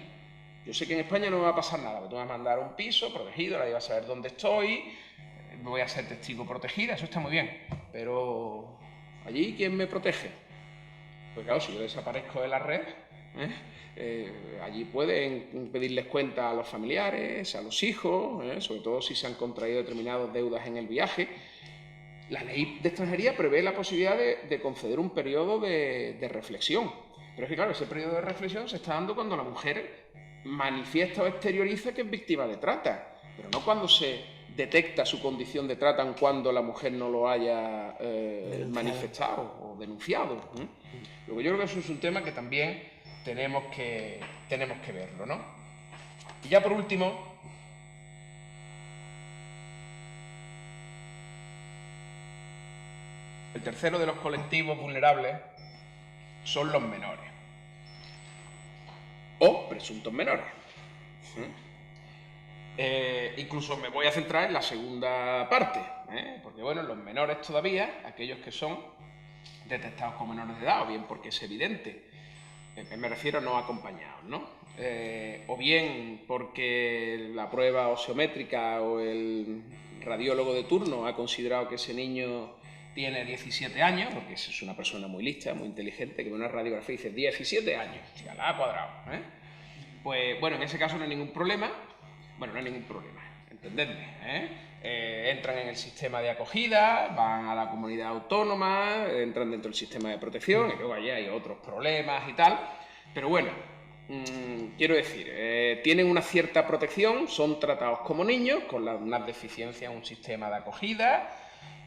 Yo sé que en España no me va a pasar nada, tú me vas a mandar un piso protegido, nadie va a saber dónde estoy, voy a ser testigo protegida, eso está muy bien. Pero allí, ¿quién me protege? Pues claro, si yo desaparezco de la red, allí pueden pedirles cuenta a los familiares, a los hijos, sobre todo si se han contraído determinadas deudas en el viaje. La ley de extranjería prevé la posibilidad de conceder un periodo de reflexión. Pero es que claro, ese periodo de reflexión se está dando cuando la mujer manifiesta o exterioriza que es víctima de trata, pero no cuando se detecta su condición de trata en cuando la mujer no lo haya manifestado o denunciado. Luego yo creo que eso es un tema que también tenemos que verlo, ¿no? Y ya por último, el tercero de los colectivos vulnerables son los menores o presuntos menores. Incluso me voy a centrar en la segunda parte, porque bueno, los menores todavía, aquellos que son detectados como menores de edad, o bien porque es evidente, me refiero a no acompañados, ¿no? O bien porque la prueba oseométrica o el radiólogo de turno ha considerado que ese niño tiene 17 años, porque es una persona muy lista, muy inteligente, que ve una radiografía y dice 17 años, chica, la ha cuadrado, Pues bueno, en ese caso no hay ningún problema. Bueno, no hay ningún problema, entendedme, entran en el sistema de acogida, van a la comunidad autónoma, entran dentro del sistema de protección y luego allí hay otros problemas y tal. Pero bueno, quiero decir, tienen una cierta protección, son tratados como niños, con unas deficiencias en un sistema de acogida,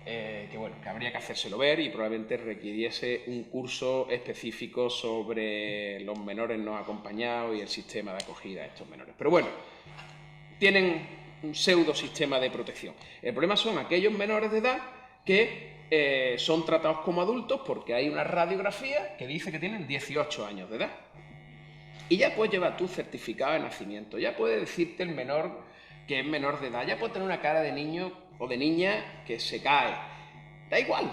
que bueno, que habría que hacérselo ver y probablemente requiriese un curso específico sobre los menores no acompañados y el sistema de acogida de estos menores. Pero bueno, tienen un pseudo sistema de protección. El problema son aquellos menores de edad que son tratados como adultos porque hay una radiografía que dice que tienen 18 años de edad. Y ya puedes llevar tu certificado de nacimiento, ya puede decirte el menor que es menor de edad, ya puede tener una cara de niño o de niña que se cae. Da igual,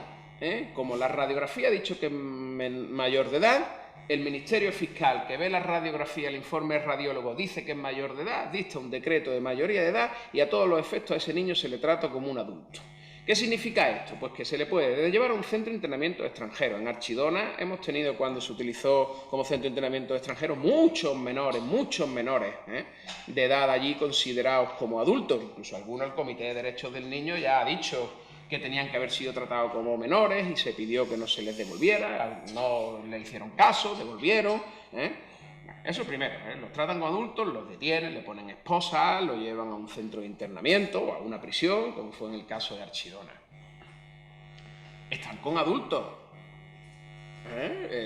como la radiografía ha dicho que es mayor de edad, el Ministerio Fiscal que ve la radiografía, el informe radiólogo dice que es mayor de edad, dicta un decreto de mayoría de edad y a todos los efectos a ese niño se le trata como un adulto. ¿Qué significa esto? Pues que se le puede llevar a un centro de internamiento extranjero. En Archidona hemos tenido, cuando se utilizó como centro de internamiento extranjero, muchos menores de edad allí considerados como adultos. Incluso algunos, el Comité de Derechos del Niño ya ha dicho que tenían que haber sido tratados como menores y se pidió que no se les devolviera, no le hicieron caso, devolvieron. Eso primero, los tratan como adultos, los detienen, le ponen esposas, lo llevan a un centro de internamiento o a una prisión, como fue en el caso de Archidona. Están con adultos.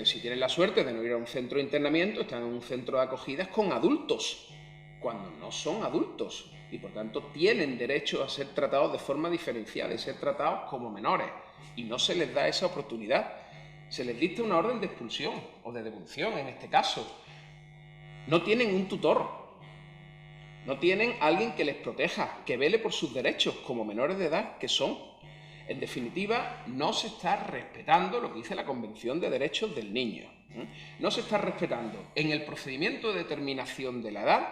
Si tienen la suerte de no ir a un centro de internamiento, están en un centro de acogidas con adultos, cuando no son adultos y por tanto tienen derecho a ser tratados de forma diferenciada y ser tratados como menores, y no se les da esa oportunidad. Se les dicta una orden de expulsión o de devolución en este caso. No tienen un tutor, no tienen alguien que les proteja, que vele por sus derechos como menores de edad que son. En definitiva, no se está respetando lo que dice la Convención de Derechos del Niño. No se está respetando en el procedimiento de determinación de la edad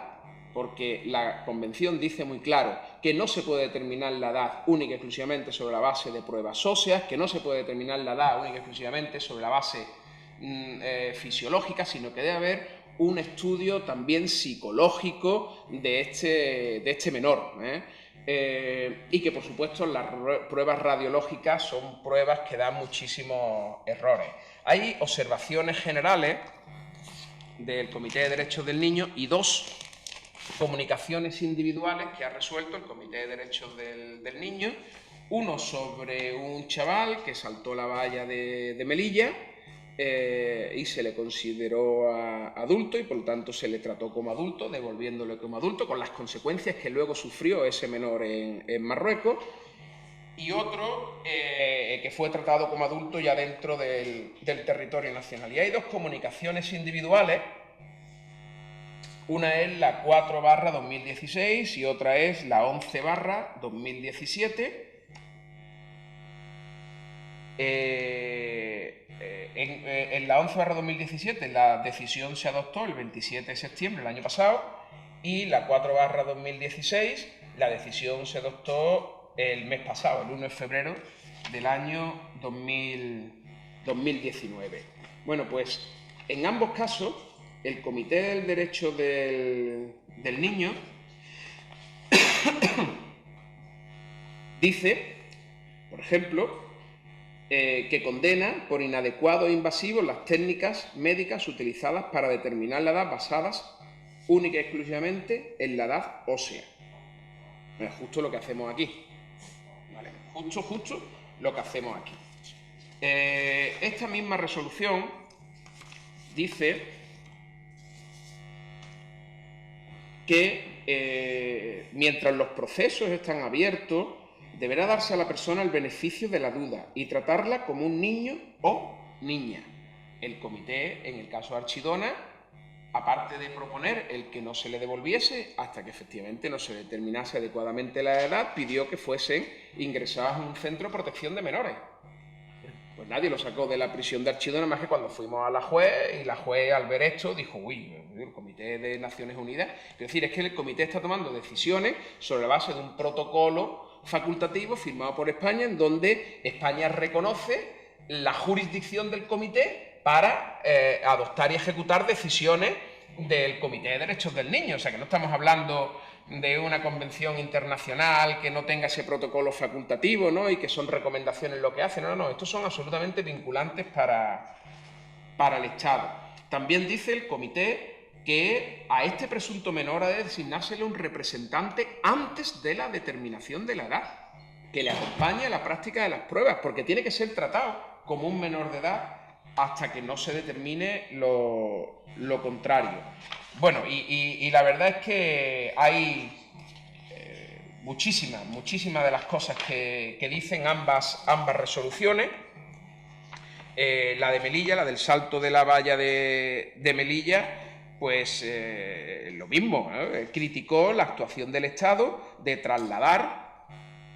porque la Convención dice muy claro que no se puede determinar la edad única y exclusivamente sobre la base de pruebas óseas, que no se puede determinar la edad única y exclusivamente sobre la base fisiológica, sino que debe haber un estudio también psicológico de este menor, y que, por supuesto, las pruebas radiológicas son pruebas que dan muchísimos errores. Hay observaciones generales del Comité de Derechos del Niño y 2 comunicaciones individuales que ha resuelto el Comité de Derechos del Niño. Uno sobre un chaval que saltó la valla de Melilla y se le consideró adulto y por lo tanto se le trató como adulto, devolviéndole como adulto, con las consecuencias que luego sufrió ese menor en Marruecos. Y otro que fue tratado como adulto ya dentro del territorio nacional. Y hay 2 comunicaciones individuales. Una es la 4/2016 y otra es la 11/2017. En la 11/2017 la decisión se adoptó el 27 de septiembre del año pasado y la 4/2016 la decisión se adoptó el mes pasado, el 1 de febrero del año 2019. Bueno, pues en ambos casos el Comité del Derecho del Niño dice, por ejemplo, que condena por inadecuado e invasivo las técnicas médicas utilizadas para determinar la edad basadas única y exclusivamente en la edad ósea. Es justo lo que hacemos aquí. ¿Vale? Justo lo que hacemos aquí. Esta misma resolución dice que mientras los procesos están abiertos, deberá darse a la persona el beneficio de la duda y tratarla como un niño o niña. El comité, en el caso de Archidona, aparte de proponer el que no se le devolviese hasta que efectivamente no se determinase adecuadamente la edad, pidió que fuesen ingresados en un centro de protección de menores. Pues nadie lo sacó de la prisión de Archidona más que cuando fuimos a la juez, y la juez, al ver esto, dijo, uy, el Comité de Naciones Unidas. Es decir, es que el comité está tomando decisiones sobre la base de un protocolo facultativo firmado por España, en donde España reconoce la jurisdicción del comité para adoptar y ejecutar decisiones del Comité de Derechos del Niño. O sea, que no estamos hablando de una convención internacional que no tenga ese protocolo facultativo, ¿no? Y que son recomendaciones lo que hacen. No, estos son absolutamente vinculantes para el Estado. También dice el comité que a este presunto menor ha de designársele un representante antes de la determinación de la edad, que le acompañe a la práctica de las pruebas, porque tiene que ser tratado como un menor de edad hasta que no se determine lo contrario. Bueno, y la verdad es que hay muchísimas de las cosas que dicen ambas resoluciones. La de Melilla, la del salto de la valla de Melilla, pues lo mismo, ¿no? Criticó la actuación del Estado de trasladar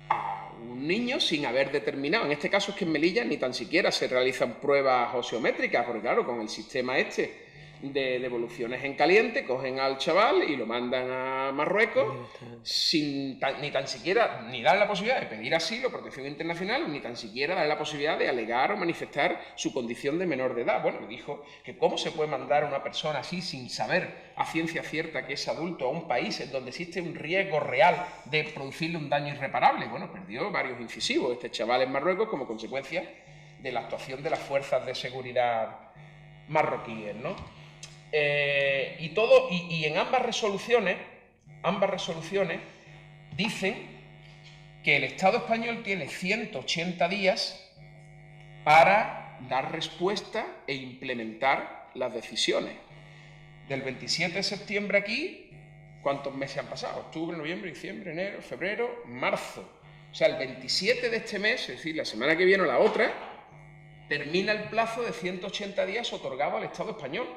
a un niño sin haber determinado. En este caso es que en Melilla ni tan siquiera se realizan pruebas oseométricas, porque claro, con el sistema este de devoluciones en caliente, cogen al chaval y lo mandan a Marruecos sin ni tan siquiera ni dar la posibilidad de pedir asilo, protección internacional, ni tan siquiera dar la posibilidad de alegar o manifestar su condición de menor de edad. Bueno, dijo que cómo se puede mandar a una persona así sin saber a ciencia cierta que es adulto a un país en donde existe un riesgo real de producirle un daño irreparable. Bueno, perdió varios incisivos este chaval en Marruecos como consecuencia de la actuación de las fuerzas de seguridad marroquíes, ¿no? Y en ambas resoluciones dicen que el Estado español tiene 180 días para dar respuesta e implementar las decisiones. Del 27 de septiembre aquí, ¿cuántos meses han pasado? Octubre, noviembre, diciembre, enero, febrero, marzo. O sea, el 27 de este mes, es decir, la semana que viene o la otra, termina el plazo de 180 días otorgado al Estado español.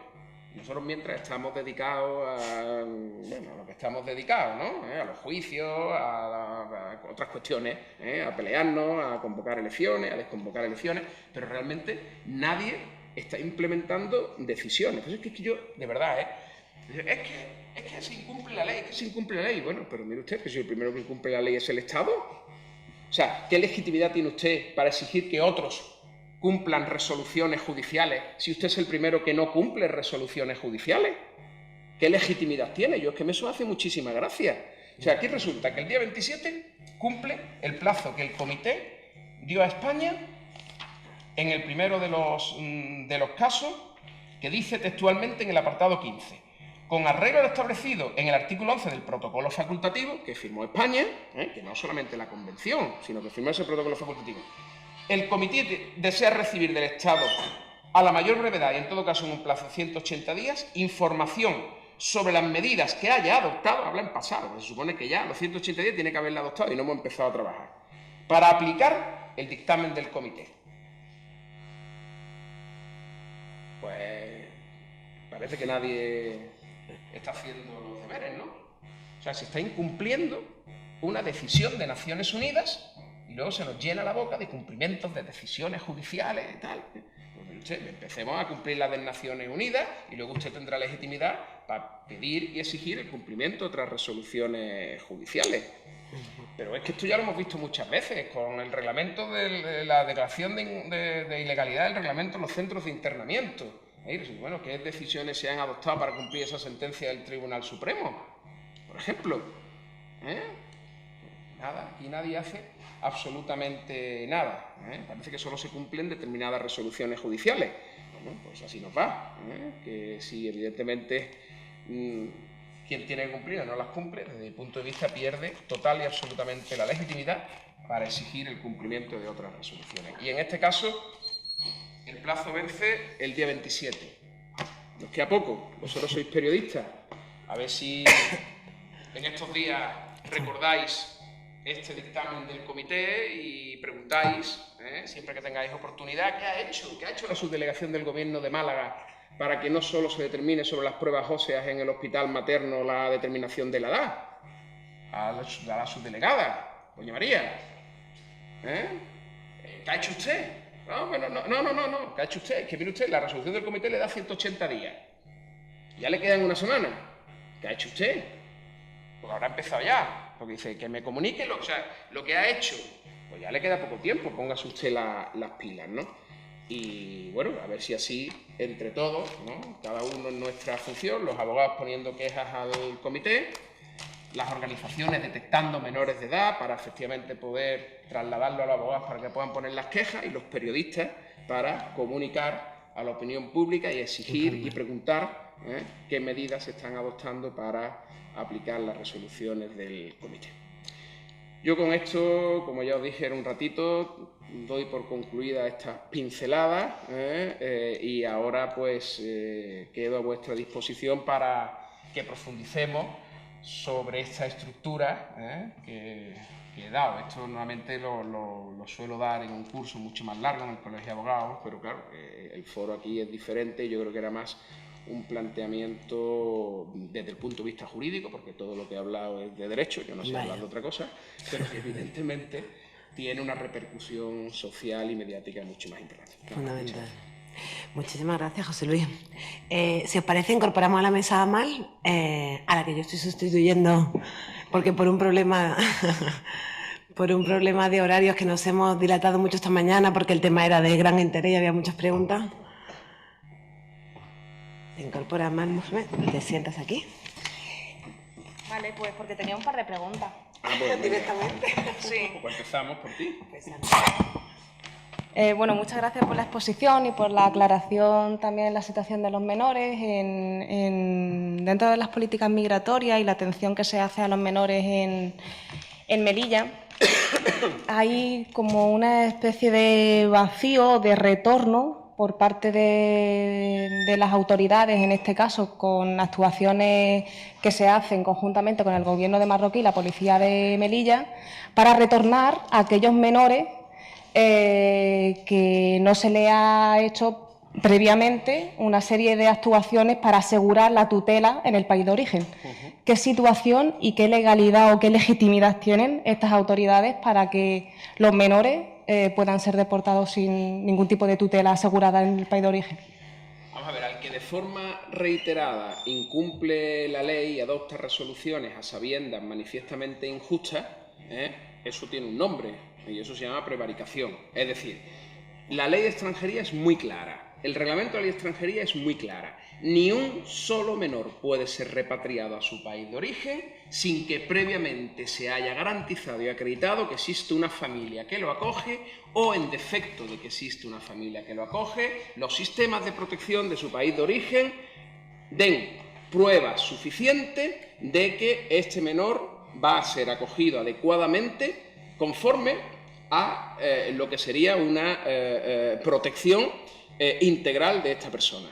Nosotros mientras estamos dedicados a lo que estamos dedicados, ¿no? A los juicios, a otras cuestiones, a pelearnos, a convocar elecciones, a desconvocar elecciones, pero realmente nadie está implementando decisiones. Entonces es que yo, de verdad, Es que se incumple la ley, es que se incumple la ley. Bueno, pero mire usted, que si el primero que incumple la ley es el Estado. O sea, ¿qué legitimidad tiene usted para exigir que otros cumplan resoluciones judiciales si usted es el primero que no cumple resoluciones judiciales? ¿Qué legitimidad tiene? Yo es que eso hace muchísima gracia. O sea, aquí resulta que el día 27 cumple el plazo que el comité dio a España en el primero de los casos, que dice textualmente en el apartado 15, con arreglo a lo establecido en el artículo 11 del protocolo facultativo que firmó España, que no solamente la convención, sino que firmó ese protocolo facultativo, el comité desea recibir del Estado a la mayor brevedad y en todo caso en un plazo de 180 días información sobre las medidas que haya adoptado, habla en pasado, se supone que ya a los 180 días tiene que haberla adoptado y no hemos empezado a trabajar, para aplicar el dictamen del comité. Pues parece que nadie está haciendo los deberes, ¿no? O sea, se está incumpliendo una decisión de Naciones Unidas y luego se nos llena la boca de cumplimientos de decisiones judiciales y tal. Pues empecemos a cumplir las de Naciones Unidas y luego usted tendrá legitimidad para pedir y exigir el cumplimiento de otras resoluciones judiciales. Pero es que esto ya lo hemos visto muchas veces con el reglamento de la declaración de ilegalidad del reglamento en los centros de internamiento. Bueno, ¿qué decisiones se han adoptado para cumplir esa sentencia del Tribunal Supremo? Por ejemplo, nada, aquí nadie hace absolutamente nada. Parece que solo se cumplen determinadas resoluciones judiciales. Bueno, pues así nos va. Que si evidentemente quien tiene que cumplir o no las cumple, desde mi punto de vista pierde total y absolutamente la legitimidad para exigir el cumplimiento de otras resoluciones. Y en este caso, el plazo vence el día 27. Nos queda poco, vosotros sois periodistas. A ver si en estos días recordáis este dictamen del comité y preguntáis, siempre que tengáis oportunidad, ¿qué ha hecho la subdelegación del Gobierno de Málaga para que no solo se determine sobre las pruebas óseas en el hospital materno la determinación de la edad? A la subdelegada, doña María. ¿Qué ha hecho usted? No. ¿Qué ha hecho usted? Es que mire usted, la resolución del comité le da 180 días. Ya le quedan una semana. ¿Qué ha hecho usted? Pues habrá empezado ya. Porque dice que me comunique lo que ha hecho. Pues ya le queda poco tiempo, póngase usted las pilas, ¿no? Y bueno, a ver si así, entre todos, ¿no? Cada uno en nuestra función, los abogados poniendo quejas al comité, las organizaciones detectando menores de edad para efectivamente poder trasladarlo a los abogados para que puedan poner las quejas y los periodistas para comunicar a la opinión pública y exigir y preguntar qué medidas se están adoptando para aplicar las resoluciones del comité. Yo con esto, como ya os dije en un ratito, doy por concluida estas pinceladas y ahora pues quedo a vuestra disposición para que profundicemos sobre esta estructura que he dado. Esto normalmente lo suelo dar en un curso mucho más largo en el Colegio de Abogados, pero claro, el foro aquí es diferente. Yo creo que era más un planteamiento desde el punto de vista jurídico, porque todo lo que he hablado es de derecho, yo no sé hablar de otra cosa, pero que evidentemente tiene una repercusión social y mediática mucho más importante. Fundamental. Muchísimas gracias, José Luis. Si os parece, incorporamos a la mesa a Amal, a la que yo estoy sustituyendo, porque por un problema de horarios que nos hemos dilatado mucho esta mañana, porque el tema era de gran interés y había muchas preguntas. Te incorpora Amal Mohamed y te sientas aquí. Vale, pues porque tenía un par de preguntas. Bueno, directamente. Sí. Pues empezamos por ti. Bueno, muchas gracias por la exposición y por la aclaración también de la situación de los menores dentro de las políticas migratorias y la atención que se hace a los menores en Melilla. Hay como una especie de vacío, de retorno por parte de las autoridades, en este caso con actuaciones que se hacen conjuntamente con el Gobierno de Marroquí y la Policía de Melilla, para retornar a aquellos menores que no se le ha hecho previamente una serie de actuaciones para asegurar la tutela en el país de origen. ¿Qué situación y qué legalidad o qué legitimidad tienen estas autoridades para que los menores puedan ser deportados sin ningún tipo de tutela asegurada en el país de origen? Vamos a ver, que de forma reiterada incumple la ley y adopta resoluciones a sabiendas manifiestamente injustas, eso tiene un nombre y eso se llama prevaricación. Es decir, la ley de extranjería es muy clara, el reglamento de la ley de extranjería es muy clara. Ni un solo menor puede ser repatriado a su país de origen sin que previamente se haya garantizado y acreditado que existe una familia que lo acoge o, en defecto de que existe una familia que lo acoge, los sistemas de protección de su país de origen den pruebas suficientes de que este menor va a ser acogido adecuadamente conforme a lo que sería una protección integral de esta persona.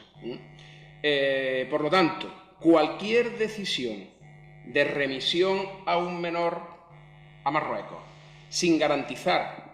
Por lo tanto, cualquier decisión de remisión a un menor a Marruecos sin garantizar,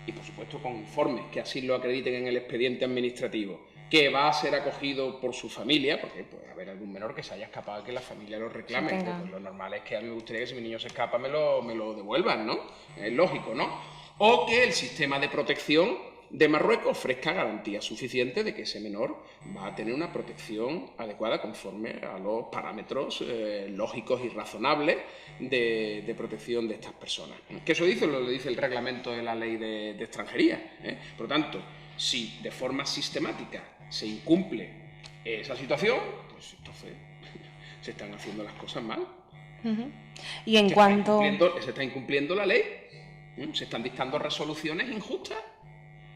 y por supuesto con informes que así lo acrediten en el expediente administrativo, que va a ser acogido por su familia, porque puede haber algún menor que se haya escapado y que la familia lo reclame. Sí, pues lo normal es que a mí me gustaría que si mi niño se escapa me lo devuelvan, ¿no? Es lógico, ¿no? O que el sistema de protección de Marruecos ofrezca garantías suficientes de que ese menor va a tener una protección adecuada conforme a los parámetros lógicos y razonables de protección de estas personas. Que eso lo dice el reglamento de la ley de extranjería. Por lo tanto, si de forma sistemática se incumple esa situación, pues entonces se están haciendo las cosas mal. Y en cuanto... Se está incumpliendo la ley, se están dictando resoluciones injustas,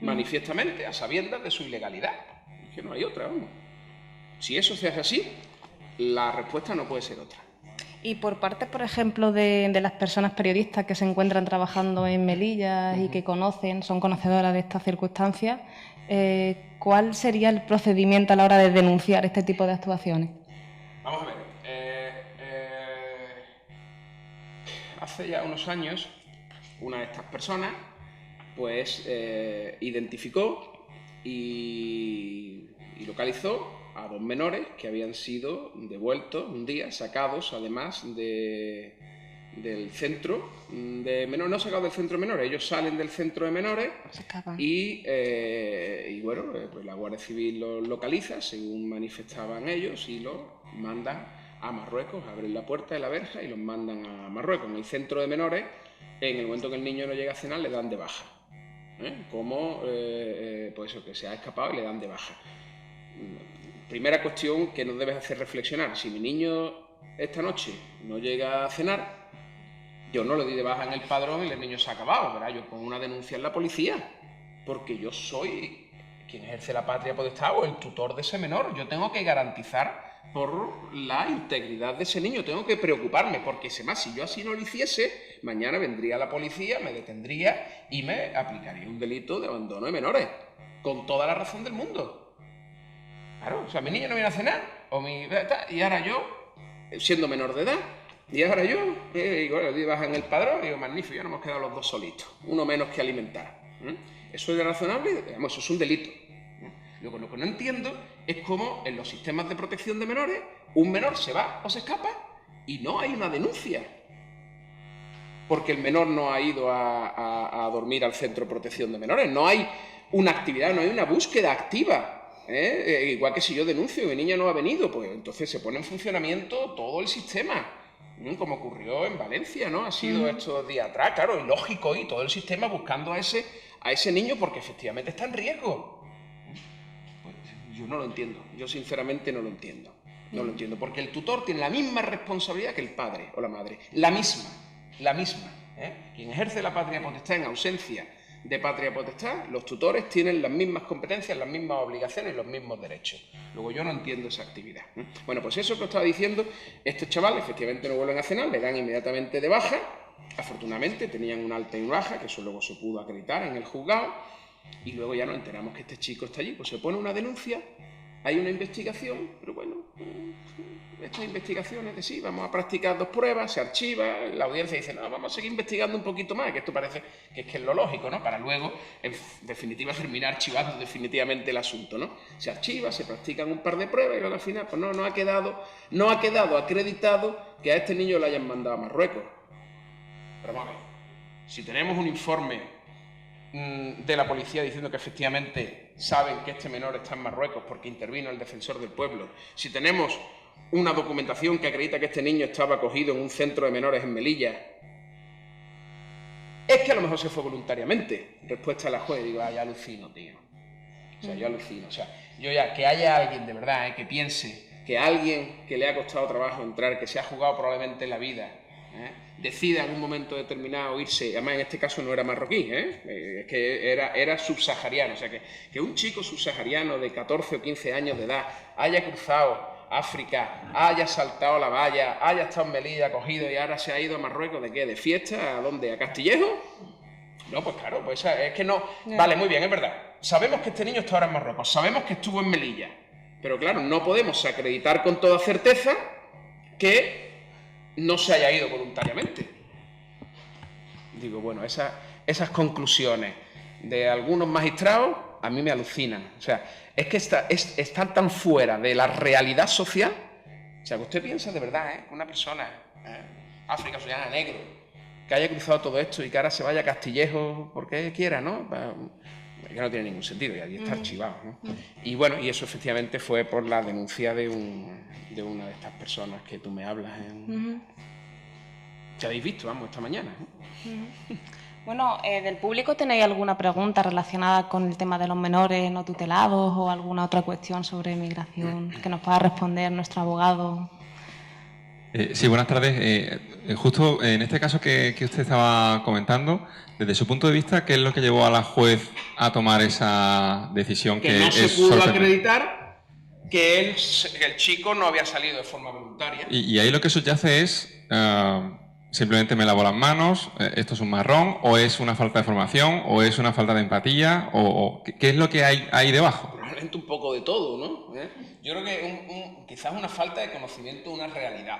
manifiestamente, a sabiendas de su ilegalidad. Es que no hay otra, vamos. Si eso se hace así, la respuesta no puede ser otra. Y por parte, por ejemplo, de las personas periodistas que se encuentran trabajando en Melilla y que son conocedoras de estas circunstancias, ¿cuál sería el procedimiento a la hora de denunciar este tipo de actuaciones? Vamos a ver. Hace ya unos años, una de estas personas pues identificó y localizó a 2 menores que habían sido devueltos un día, sacados además del centro de menores, no sacados del centro de menores, ellos salen del centro de menores y bueno, pues la Guardia Civil los localiza según manifestaban ellos y los mandan a Marruecos, abren la puerta de la verja y los mandan a Marruecos. En el centro de menores, en el momento que el niño no llega a cenar, le dan de baja. Como pues eso, que se ha escapado y le dan de baja. Primera cuestión que nos debe hacer reflexionar: si mi niño esta noche no llega a cenar, yo no le doy de baja en el padrón y el niño se ha acabado, ¿verdad? Yo pongo una denuncia en la policía, porque yo soy quien ejerce la patria potestad o el tutor de ese menor. Yo tengo que garantizar por la integridad de ese niño, tengo que preocuparme, porque si yo así no lo hiciese, mañana vendría la policía, me detendría y me aplicaría un delito de abandono de menores, con toda la razón del mundo. Claro, o sea, mi niño no viene a cenar, y ahora yo, siendo menor de edad, y ahora yo, igual le bajan el padrón, y digo, magnífico, ya nos hemos quedado los dos solitos, uno menos que alimentar. ¿Eso es razonable? Digamos, eso es un delito. Luego, lo que no entiendo es cómo en los sistemas de protección de menores un menor se va o se escapa y no hay una denuncia. Porque el menor no ha ido a dormir al centro de protección de menores. No hay una actividad, no hay una búsqueda activa. Igual que si yo denuncio y mi niña no ha venido, pues entonces se pone en funcionamiento todo el sistema. Como ocurrió en Valencia, ¿no? Ha sido estos días atrás, claro, y lógico, y todo el sistema buscando a ese niño porque efectivamente está en riesgo. Yo no lo entiendo, yo sinceramente no lo entiendo. No lo entiendo, porque el tutor tiene la misma responsabilidad que el padre o la madre. La misma. Quien ejerce la patria potestad en ausencia de patria potestad, los tutores tienen las mismas competencias, las mismas obligaciones y los mismos derechos. Luego yo no entiendo esa actividad. Bueno, pues eso que os estaba diciendo, estos chavales efectivamente no vuelven a cenar, le dan inmediatamente de baja. Afortunadamente tenían una alta y una baja, que eso luego se pudo acreditar en el juzgado. Y luego ya nos enteramos que este chico está allí, pues se pone una denuncia, hay una investigación, pero bueno, estas investigaciones de sí, vamos a practicar 2 pruebas, se archiva, la audiencia dice, no, vamos a seguir investigando un poquito más, que esto parece que es lo lógico, ¿no? Para luego, en definitiva, terminar archivando definitivamente el asunto, ¿no? Se archiva, se practican un par de pruebas y luego al final, pues no ha quedado acreditado que a este niño lo hayan mandado a Marruecos. Pero vamos a ver, si tenemos un informe de la policía diciendo que efectivamente saben que este menor está en Marruecos porque intervino el defensor del pueblo, si tenemos una documentación que acredita que este niño estaba acogido en un centro de menores en Melilla, es que a lo mejor se fue voluntariamente. Respuesta a la juez, digo, yo alucino, tío. O sea, yo alucino. O sea, yo ya, que haya alguien de verdad que piense que alguien que le ha costado trabajo entrar, que se ha jugado probablemente la vida, decide en algún momento determinado irse, además en este caso no era marroquí, es que era subsahariano, o sea que un chico subsahariano de 14 o 15 años de edad haya cruzado África, haya saltado la valla, haya estado en Melilla acogido y ahora se ha ido a Marruecos, ¿de qué? ¿De fiesta? ¿A dónde? ¿A Castillejo? No, pues claro, pues es que no... Vale, muy bien, es verdad. Sabemos que este niño está ahora en Marruecos, sabemos que estuvo en Melilla, pero claro, no podemos acreditar con toda certeza que no se haya ido voluntariamente. Digo, bueno, esas conclusiones de algunos magistrados a mí me alucinan. O sea, es que están tan fuera de la realidad social. O sea, que usted piensa de verdad, que una persona, África Sudana, negro, que haya cruzado todo esto y que ahora se vaya a Castillejo porque quiera, ¿no? Que no tiene ningún sentido y ahí está archivado, ¿no? Y bueno, y eso efectivamente fue por la denuncia de una de estas personas que tú me hablas. Ya habéis visto, vamos, esta mañana. Bueno, ¿del público tenéis alguna pregunta relacionada con el tema de los menores no tutelados o alguna otra cuestión sobre migración que nos pueda responder nuestro abogado? Sí, buenas tardes. Justo en este caso que usted estaba comentando, desde su punto de vista, ¿qué es lo que llevó a la juez a tomar esa decisión? Que no se pudo acreditar que el chico no había salido de forma voluntaria. Y ahí lo que subyace es... simplemente me lavo las manos, esto es un marrón, o es una falta de formación, o es una falta de empatía, o ¿qué es lo que hay ahí debajo? Probablemente un poco de todo, ¿no? Yo creo que quizás una falta de conocimiento de una realidad,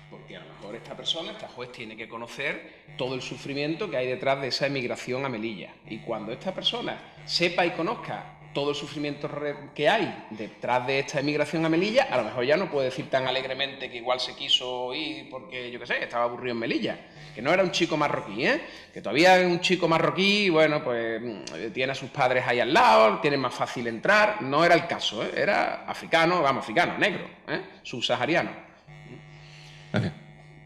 porque a lo mejor esta juez tiene que conocer todo el sufrimiento que hay detrás de esa emigración a Melilla, y cuando esta persona sepa y conozca todo el sufrimiento que hay detrás de esta emigración a Melilla, a lo mejor ya no puede decir tan alegremente que igual se quiso ir porque, yo qué sé, estaba aburrido en Melilla, que no era un chico marroquí, que todavía es un chico marroquí, bueno, pues tiene a sus padres ahí al lado, tiene más fácil entrar, no era el caso, era africano, negro, subsahariano. Gracias.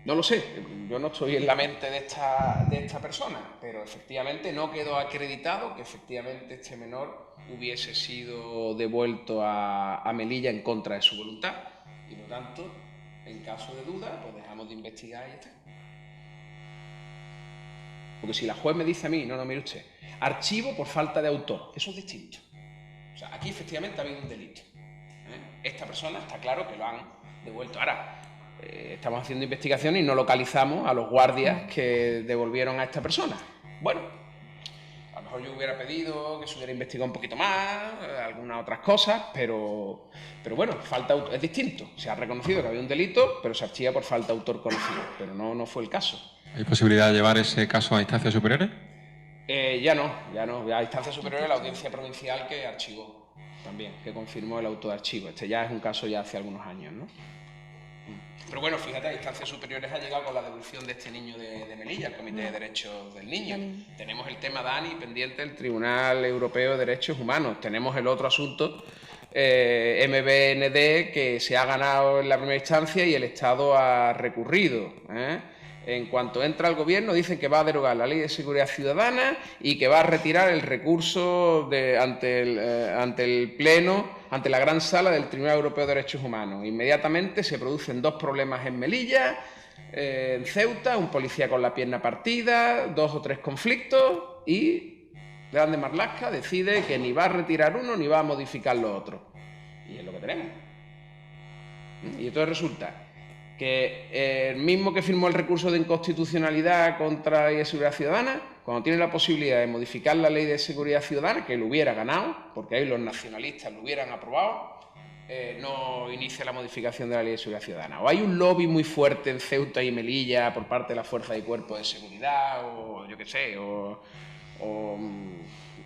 No lo sé, yo no estoy en la mente de esta persona, pero efectivamente no quedó acreditado que efectivamente este menor hubiese sido devuelto a Melilla en contra de su voluntad. Y por tanto, en caso de duda, pues dejamos de investigar y ya está. Porque si la juez me dice a mí, no, mire usted, archivo por falta de autor, eso es distinto. O sea, aquí efectivamente ha habido un delito. Esta persona está claro que lo han devuelto. Ahora, estamos haciendo investigaciones y no localizamos a los guardias que devolvieron a esta persona. Bueno, a lo mejor yo hubiera pedido que se hubiera investigado un poquito más, algunas otras cosas, pero bueno, es distinto. Se ha reconocido que había un delito, pero se archiva por falta de autor conocido, pero no fue el caso. ¿Hay posibilidad de llevar ese caso a instancias superiores? Ya no. A instancias superiores la audiencia provincial que archivó también, que confirmó el auto de archivo. Este ya es un caso ya hace algunos años, ¿no? Pero bueno, fíjate, a instancias superiores ha llegado con la devolución de este niño de Melilla, el Comité de Derechos del Niño. Tenemos el tema DANI pendiente del Tribunal Europeo de Derechos Humanos. Tenemos el otro asunto, MBND, que se ha ganado en la primera instancia y el Estado ha recurrido. En cuanto entra el gobierno, dicen que va a derogar la Ley de Seguridad Ciudadana y que va a retirar el recurso ante el Pleno, ante la Gran Sala del Tribunal Europeo de Derechos Humanos. Inmediatamente se producen dos problemas en Melilla, en Ceuta, un policía con la pierna partida, 2 o 3 conflictos y Grande Marlaska decide que ni va a retirar uno ni va a modificar lo otro. Y es lo que tenemos. Y entonces resulta que el mismo que firmó el recurso de inconstitucionalidad contra la Ley de Seguridad Ciudadana, cuando tiene la posibilidad de modificar la Ley de Seguridad Ciudadana, que lo hubiera ganado, porque ahí los nacionalistas lo hubieran aprobado, no inicia la modificación de la Ley de Seguridad Ciudadana. O hay un lobby muy fuerte en Ceuta y Melilla por parte de las fuerzas y cuerpos de seguridad, o yo qué sé, o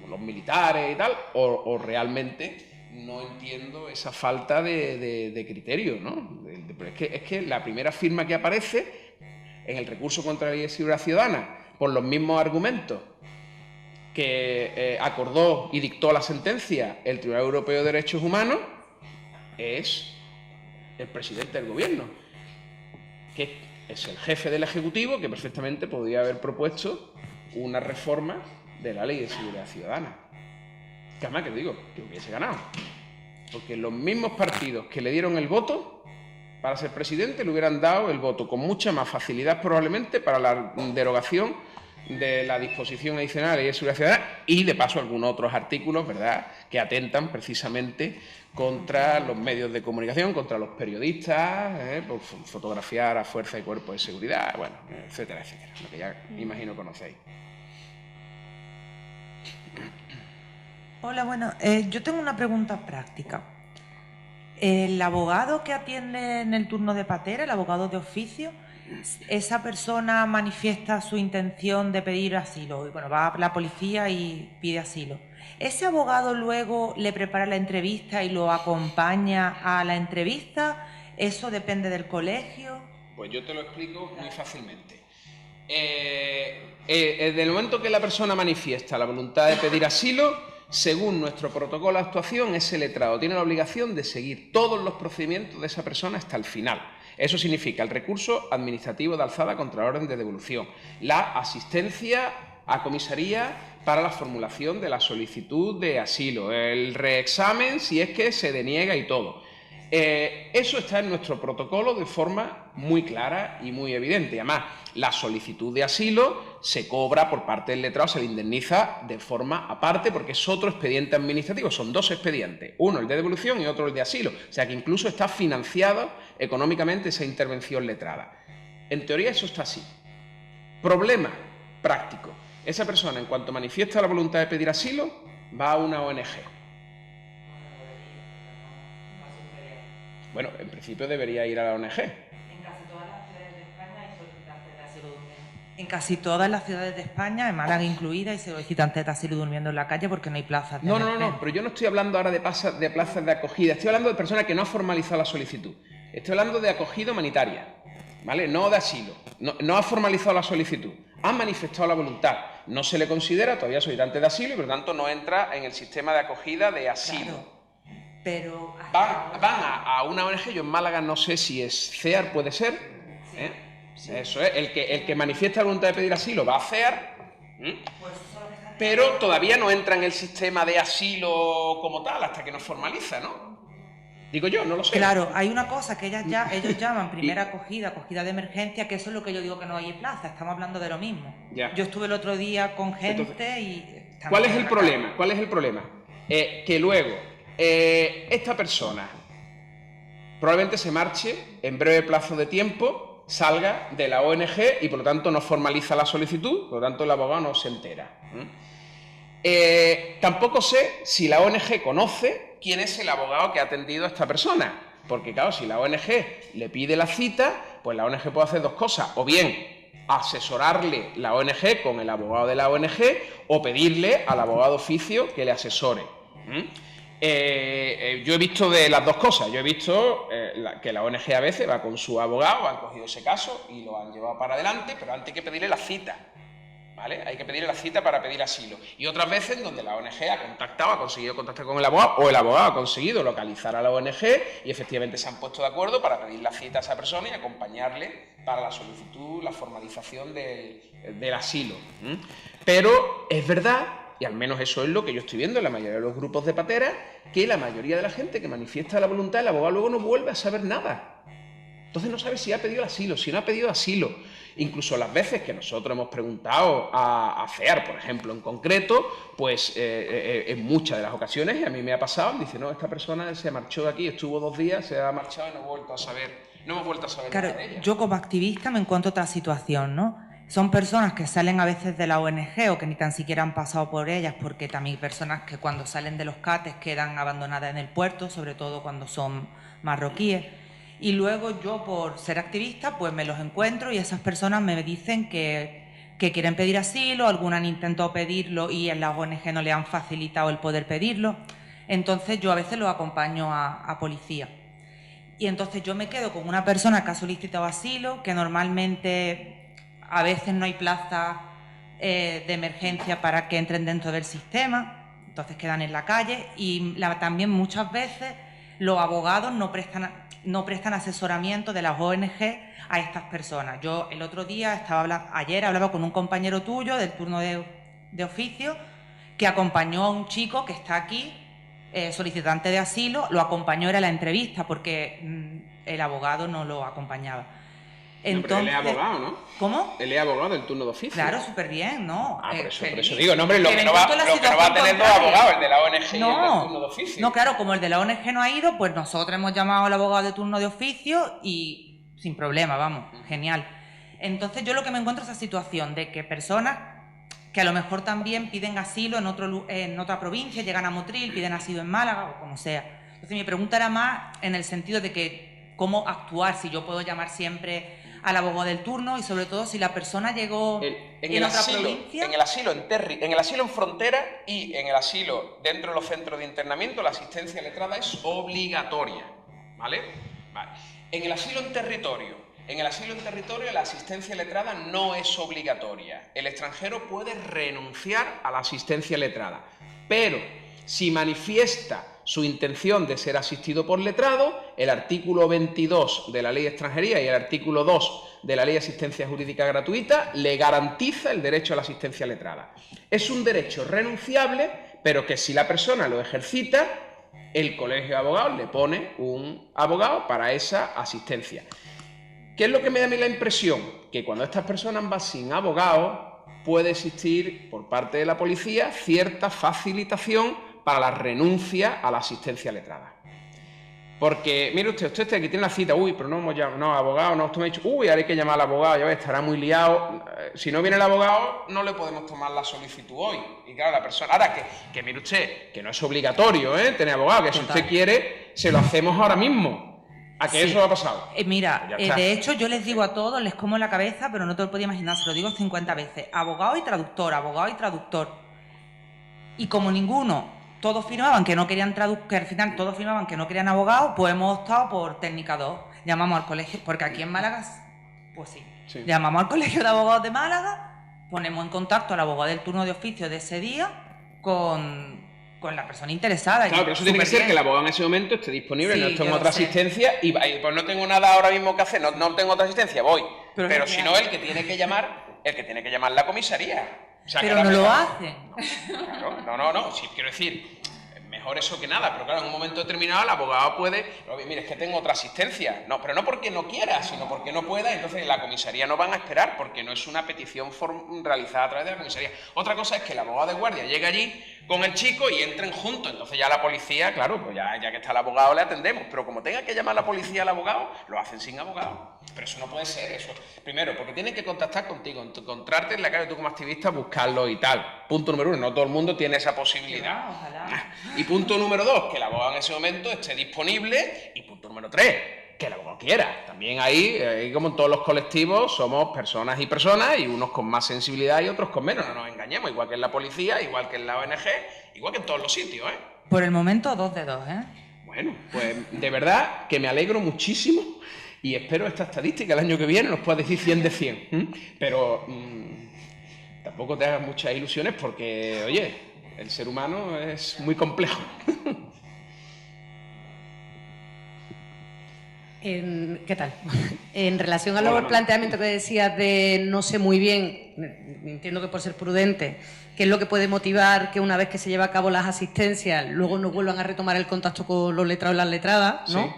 los militares y tal, o realmente no entiendo esa falta de criterio, ¿no? Es que la primera firma que aparece en el recurso contra la Ley de Seguridad Ciudadana, por los mismos argumentos que acordó y dictó la sentencia el Tribunal Europeo de Derechos Humanos es el presidente del gobierno, que es el jefe del Ejecutivo, que perfectamente podría haber propuesto una reforma de la Ley de Seguridad Ciudadana. Que además, que digo, que hubiese ganado. Porque los mismos partidos que le dieron el voto para ser presidente le hubieran dado el voto con mucha más facilidad probablemente para la derogación de la disposición adicional de la Ley de Seguridad Ciudadana y, de paso, algunos otros artículos, ¿verdad?, que atentan precisamente contra los medios de comunicación, contra los periodistas, por fotografiar a fuerza y cuerpo de seguridad, bueno, etcétera, etcétera, lo que ya imagino conocéis. Hola, bueno, yo tengo una pregunta práctica. El abogado que atiende en el turno de patera, el abogado de oficio, esa persona manifiesta su intención de pedir asilo. Y bueno, va a la policía y pide asilo. ¿Ese abogado luego le prepara la entrevista y lo acompaña a la entrevista? ¿Eso depende del colegio? Pues yo te lo explico muy fácilmente. Desde el momento que la persona manifiesta la voluntad de pedir asilo, según nuestro protocolo de actuación, ese letrado tiene la obligación de seguir todos los procedimientos de esa persona hasta el final. Eso significa el recurso administrativo de alzada contra la orden de devolución, la asistencia a comisaría para la formulación de la solicitud de asilo, el reexamen si es que se deniega y todo. Eso está en nuestro protocolo de forma muy clara y muy evidente. Y además, la solicitud de asilo se cobra por parte del letrado, se le indemniza de forma aparte porque es otro expediente administrativo. Son dos expedientes, uno el de devolución y otro el de asilo. O sea que incluso está financiado económicamente esa intervención letrada. En teoría eso está así. Problema práctico. Esa persona, en cuanto manifiesta la voluntad de pedir asilo, va a una ONG. Bueno, en principio debería ir a la ONG. En casi todas las ciudades de España hay solicitantes de asilo durmiendo. En casi todas las ciudades de España, en Málaga incluida, hay solicitantes de asilo durmiendo en la calle porque no hay plazas. No, pero yo no estoy hablando ahora de plazas de acogida, estoy hablando de personas que no han formalizado la solicitud. Estoy hablando de acogida humanitaria, ¿vale? No de asilo. No ha formalizado la solicitud, ha manifestado la voluntad. No se le considera todavía solicitante de asilo y por lo tanto no entra en el sistema de acogida de asilo. Claro. Pero van a una ONG, yo en Málaga no sé si es CEAR, puede ser. Sí. Eso es, el que manifiesta la voluntad de pedir asilo va a CEAR, pero todavía no entra en el sistema de asilo como tal, hasta que no formaliza, ¿no? Digo yo, no lo sé. Claro, hay una cosa que ellos llaman primera acogida de emergencia, que eso es lo que yo digo que no hay plaza, estamos hablando de lo mismo. Ya. Yo estuve el otro día con gente. Entonces, y... ¿Cuál es el problema? ¿Cuál es el problema? Que luego esta persona probablemente se marche en breve plazo de tiempo, salga de la ONG y por lo tanto no formaliza la solicitud, por lo tanto el abogado no se entera. Tampoco sé si la ONG conoce quién es el abogado que ha atendido a esta persona, porque claro, si la ONG le pide la cita, pues la ONG puede hacer dos cosas, o bien asesorarle la ONG con el abogado de la ONG o pedirle al abogado de oficio que le asesore. Yo he visto de las dos cosas. Yo he visto que la ONG a veces va con su abogado, han cogido ese caso y lo han llevado para adelante, pero antes hay que pedirle la cita, ¿vale? Hay que pedirle la cita para pedir asilo. Y otras veces donde la ONG ha contactado, ha conseguido contactar con el abogado o el abogado ha conseguido localizar a la ONG y efectivamente se han puesto de acuerdo para pedir la cita a esa persona y acompañarle para la solicitud, la formalización del asilo. Pero es verdad, y al menos eso es lo que yo estoy viendo en la mayoría de los grupos de pateras, que la mayoría de la gente que manifiesta la voluntad, el abogado luego no vuelve a saber nada. Entonces no sabe si ha pedido asilo, si no ha pedido asilo. Incluso las veces que nosotros hemos preguntado a CEAR, por ejemplo, en concreto, pues en muchas de las ocasiones, y a mí me ha pasado, dice, no, esta persona se marchó de aquí, estuvo 2 días, se ha marchado y no hemos vuelto a saber claro, nada de ella. Yo como activista me encuentro otra situación, ¿no? Son personas que salen a veces de la ONG o que ni tan siquiera han pasado por ellas, porque también hay personas que cuando salen de los CATES quedan abandonadas en el puerto, sobre todo cuando son marroquíes. Y luego yo, por ser activista, pues me los encuentro y esas personas me dicen que quieren pedir asilo, algunas han intentado pedirlo y en las ONG no le han facilitado el poder pedirlo. Entonces yo a veces los acompaño a policía. Y entonces yo me quedo con una persona que ha solicitado asilo, que normalmente a veces no hay plaza de emergencia para que entren dentro del sistema, entonces quedan en la calle y también muchas veces los abogados no prestan asesoramiento de las ONG a estas personas. Yo el otro día ayer hablaba con un compañero tuyo del turno de oficio que acompañó a un chico que está aquí, solicitante de asilo, lo acompañó, era la entrevista porque el abogado no lo acompañaba. Entonces, pero él es abogado, ¿no? ¿Cómo? Él es abogado del turno de oficio. Claro, súper bien, ¿no? Por eso digo, no, hombre, lo que no va a tener dos abogados, el de la ONG y el del turno de oficio. No, claro, como el de la ONG no ha ido, pues nosotros hemos llamado al abogado de turno de oficio y sin problema, vamos, genial. Entonces yo lo que me encuentro es esa situación de que personas que a lo mejor también piden asilo en otra provincia, llegan a Motril, piden asilo en Málaga o como sea. Entonces mi pregunta era más en el sentido de que cómo actuar, si yo puedo llamar siempre al abogado del turno y sobre todo si la persona llegó en otra provincia. En el asilo en frontera y en el asilo dentro de los centros de internamiento, la asistencia letrada es obligatoria, ¿vale? En el asilo en territorio la asistencia letrada no es obligatoria. El extranjero puede renunciar a la asistencia letrada, pero si manifiesta su intención de ser asistido por letrado, el artículo 22 de la Ley de Extranjería y el artículo 2 de la Ley de Asistencia Jurídica Gratuita le garantiza el derecho a la asistencia letrada. Es un derecho renunciable, pero que si la persona lo ejercita, el Colegio de Abogados le pone un abogado para esa asistencia. ¿Qué es lo que me da a mí la impresión? Que cuando estas personas van sin abogado, puede existir por parte de la policía cierta facilitación para la renuncia a la asistencia letrada. Porque, mire usted está aquí, tiene la cita, pero no hemos llamado, no, abogado, no, usted me ha dicho, ahora hay que llamar al abogado, ya ves, estará muy liado. Si no viene el abogado, no le podemos tomar la solicitud hoy. Y claro, la persona, ahora que mire usted, que no es obligatorio, tener abogado, que si usted quiere, se lo hacemos ahora mismo. ¿A que eso ha pasado? Mira, de hecho yo les digo a todos, les como la cabeza, pero no te lo podía imaginar, se lo digo 50 veces, abogado y traductor, abogado y traductor. Y como ninguno, todos firmaban que no querían que al final todos firmaban que no querían abogado, pues hemos optado por técnica 2. Llamamos al colegio, porque aquí en Málaga, pues sí. Llamamos al Colegio de Abogados de Málaga, ponemos en contacto al abogado del turno de oficio de ese día con la persona interesada. Claro, pero eso tiene que ser que el abogado en ese momento esté disponible, no esté en otra asistencia y pues no tengo nada ahora mismo que hacer, no tengo otra asistencia, voy. Pero si no, el que tiene que llamar la comisaría. O sea, pero no lo hacen. Claro, no, sí, quiero decir, mejor eso que nada, pero claro, en un momento determinado el abogado puede, mire, es que tengo otra asistencia, no, pero no porque no quiera, sino porque no pueda, entonces en la comisaría no van a esperar, porque no es una petición realizada a través de la comisaría. Otra cosa es que el abogado de guardia llegue allí con el chico y entren juntos, entonces ya la policía, claro, pues ya que está el abogado le atendemos, pero como tenga que llamar a la policía al abogado, lo hacen sin abogado. Pero eso no puede ser, eso. Primero, porque tienen que contactar contigo, encontrarte en la calle tú como activista, buscarlo y tal. Punto número 1, no todo el mundo tiene esa posibilidad. Ojalá. Y punto número 2, que el abogado en ese momento esté disponible. Y punto número 3, que el abogado quiera. También ahí, como en todos los colectivos, somos personas y personas, y unos con más sensibilidad y otros con menos. No nos engañemos, igual que en la policía, igual que en la ONG, igual que en todos los sitios, ¿eh? Por el momento, 2 de 2, ¿eh? Bueno, pues de verdad que me alegro muchísimo y espero esta estadística el año que viene nos pueda decir 100 de 100. Pero tampoco te hagas muchas ilusiones porque, oye, el ser humano es muy complejo. ¿Qué tal? En relación a los planteamientos que decías de no sé muy bien, entiendo que por ser prudente, qué es lo que puede motivar que una vez que se lleva a cabo las asistencias luego no vuelvan a retomar el contacto con los letrados y las letradas, ¿no? Sí.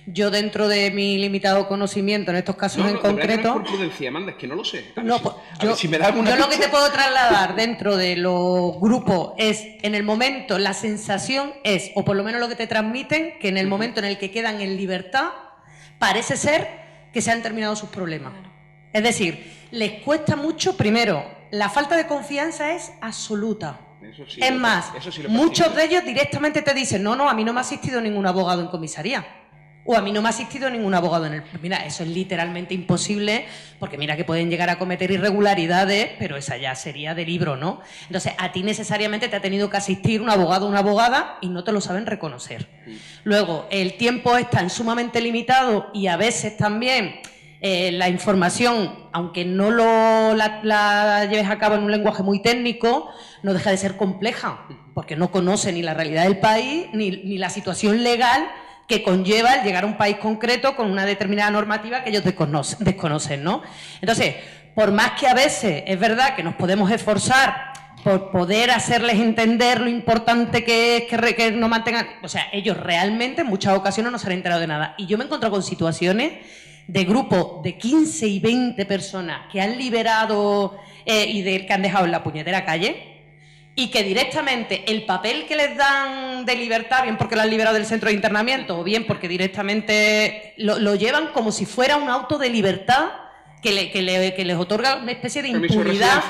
Yo, dentro de mi limitado conocimiento en estos casos en concreto... No, por prudencia, Amanda, es que no lo sé. No, pues, si me da alguna yo lo que te puedo trasladar dentro de los grupos es, en el momento, la sensación es, o por lo menos lo que te transmiten, que en el momento en el que quedan en libertad, parece ser que se han terminado sus problemas. Es decir, les cuesta mucho, primero, la falta de confianza es absoluta. Eso sí, es más, muchos de ellos directamente te dicen, no, a mí no me ha asistido ningún abogado en comisaría. O a mí no me ha asistido ningún abogado en el... Mira, eso es literalmente imposible, porque mira que pueden llegar a cometer irregularidades, pero esa ya sería de libro, ¿no? Entonces, a ti necesariamente te ha tenido que asistir un abogado o una abogada y no te lo saben reconocer. Luego, el tiempo es tan sumamente limitado y a veces también La información, aunque no la lleves a cabo en un lenguaje muy técnico, no deja de ser compleja, porque no conoce ni la realidad del país, ni la situación legal que conlleva el llegar a un país concreto con una determinada normativa que ellos desconocen, ¿no? Entonces, por más que a veces es verdad que nos podemos esforzar por poder hacerles entender lo importante que es que no mantengan... O sea, ellos realmente en muchas ocasiones no se han enterado de nada. Y yo me he encontrado con situaciones de grupos de 15 y 20 personas que han liberado que han dejado en la puñetera calle y que directamente el papel que les dan de libertad, bien porque lo han liberado del centro de internamiento o bien porque directamente lo llevan como si fuera un auto de libertad que les otorga una especie de impunidad,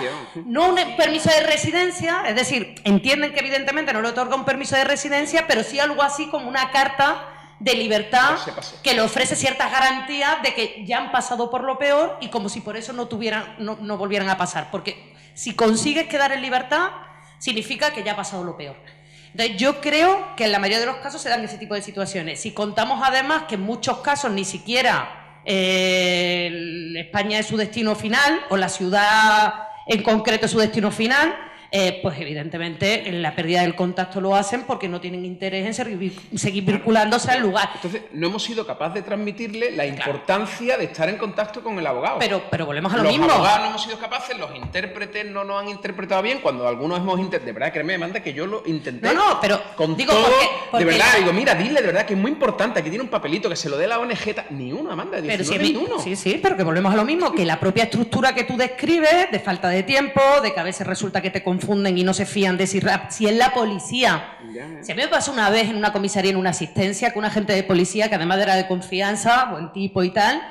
no un permiso de residencia, es decir, entienden que evidentemente no le otorga un permiso de residencia, pero sí algo así como una carta de libertad que le ofrece ciertas garantías de que ya han pasado por lo peor y como si por eso no volvieran a pasar, porque si consigues quedar en libertad significa que ya ha pasado lo peor. Entonces, yo creo que en la mayoría de los casos se dan ese tipo de situaciones. Si contamos además que en muchos casos ni siquiera España es su destino final o la ciudad en concreto es su destino final, pues evidentemente en la pérdida del contacto lo hacen porque no tienen interés en seguir vinculándose al lugar. Entonces no hemos sido capaces de transmitirle la importancia de estar en contacto con el abogado. Pero volvemos a lo mismo. Los abogados no hemos sido capaces, los intérpretes no nos han interpretado bien, cuando algunos hemos intentado, de verdad, créeme, manda que yo lo intenté. Pero con digo, todo, porque de verdad, digo, mira, dile de verdad que es muy importante, aquí tiene un papelito, que se lo dé la ONG, ni uno, Amanda, pero ni uno. Sí, pero que volvemos a lo mismo, que la propia estructura que tú describes, de falta de tiempo, de que a veces resulta que te confunden y no se fían de si es la policía. Si a mí me pasó una vez en una comisaría, en una asistencia, que un agente de policía, que además era de confianza, buen tipo y tal,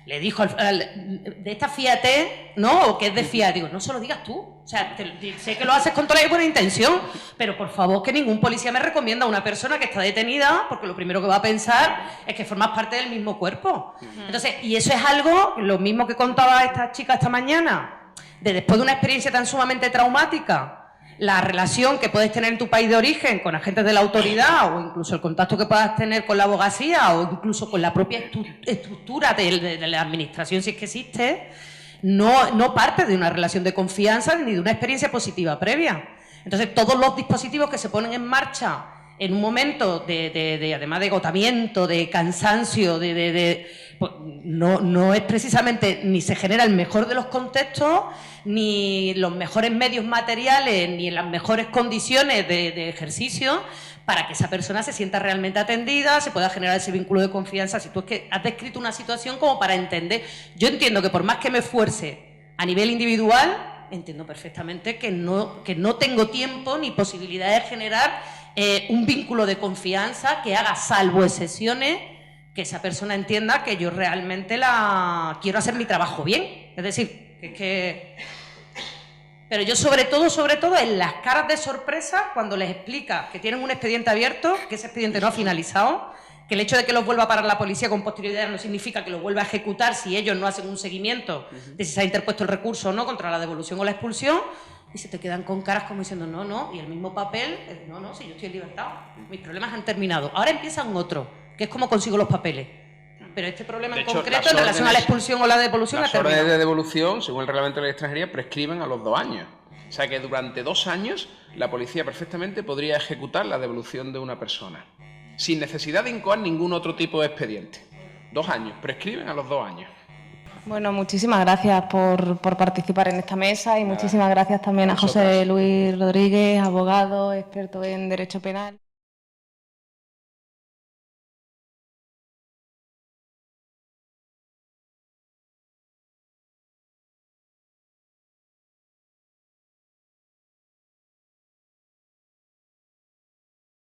le dijo, de esta fíate, ¿no? O que es de fiar. Digo, no se lo digas tú. O sea, sé que lo haces con toda la buena intención, pero por favor que ningún policía me recomienda a una persona que está detenida, porque lo primero que va a pensar es que formas parte del mismo cuerpo. Entonces, y eso es algo, lo mismo que contaba esta chica esta mañana, de después de una experiencia tan sumamente traumática, la relación que puedes tener en tu país de origen con agentes de la autoridad o incluso el contacto que puedas tener con la abogacía o incluso con la propia estructura de la administración, si es que existe, no parte de una relación de confianza ni de una experiencia positiva previa. Entonces, todos los dispositivos que se ponen en marcha en un momento además de agotamiento, de cansancio, pues no es precisamente, ni se genera el mejor de los contextos, ni los mejores medios materiales, ni en las mejores condiciones de ejercicio para que esa persona se sienta realmente atendida, se pueda generar ese vínculo de confianza. Si tú es que has descrito una situación como para entender, yo entiendo que por más que me esfuerce a nivel individual, entiendo perfectamente que no tengo tiempo ni posibilidad de generar un vínculo de confianza que haga, salvo excepciones, que esa persona entienda que yo realmente quiero hacer mi trabajo bien. Es decir, pero yo sobre todo en las caras de sorpresa, cuando les explica que tienen un expediente abierto, que ese expediente no ha finalizado, que el hecho de que los vuelva a parar la policía con posterioridad no significa que los vuelva a ejecutar si ellos no hacen un seguimiento de si se ha interpuesto el recurso o no contra la devolución o la expulsión, y se te quedan con caras como diciendo no, y el mismo papel, no, si yo estoy en libertad, mis problemas han terminado. Ahora empiezan otro, que es cómo consigo los papeles. Pero este problema en concreto, en relación a la expulsión o la devolución, ha terminado. Las órdenes de devolución, según el reglamento de la extranjería, prescriben a los 2 años. O sea que durante 2 años la policía perfectamente podría ejecutar la devolución de una persona, sin necesidad de incoar ningún otro tipo de expediente. 2 años, prescriben a los 2 años. Bueno, muchísimas gracias por participar en esta mesa y muchísimas gracias también a José Luis Rodríguez, abogado, experto en Derecho Penal.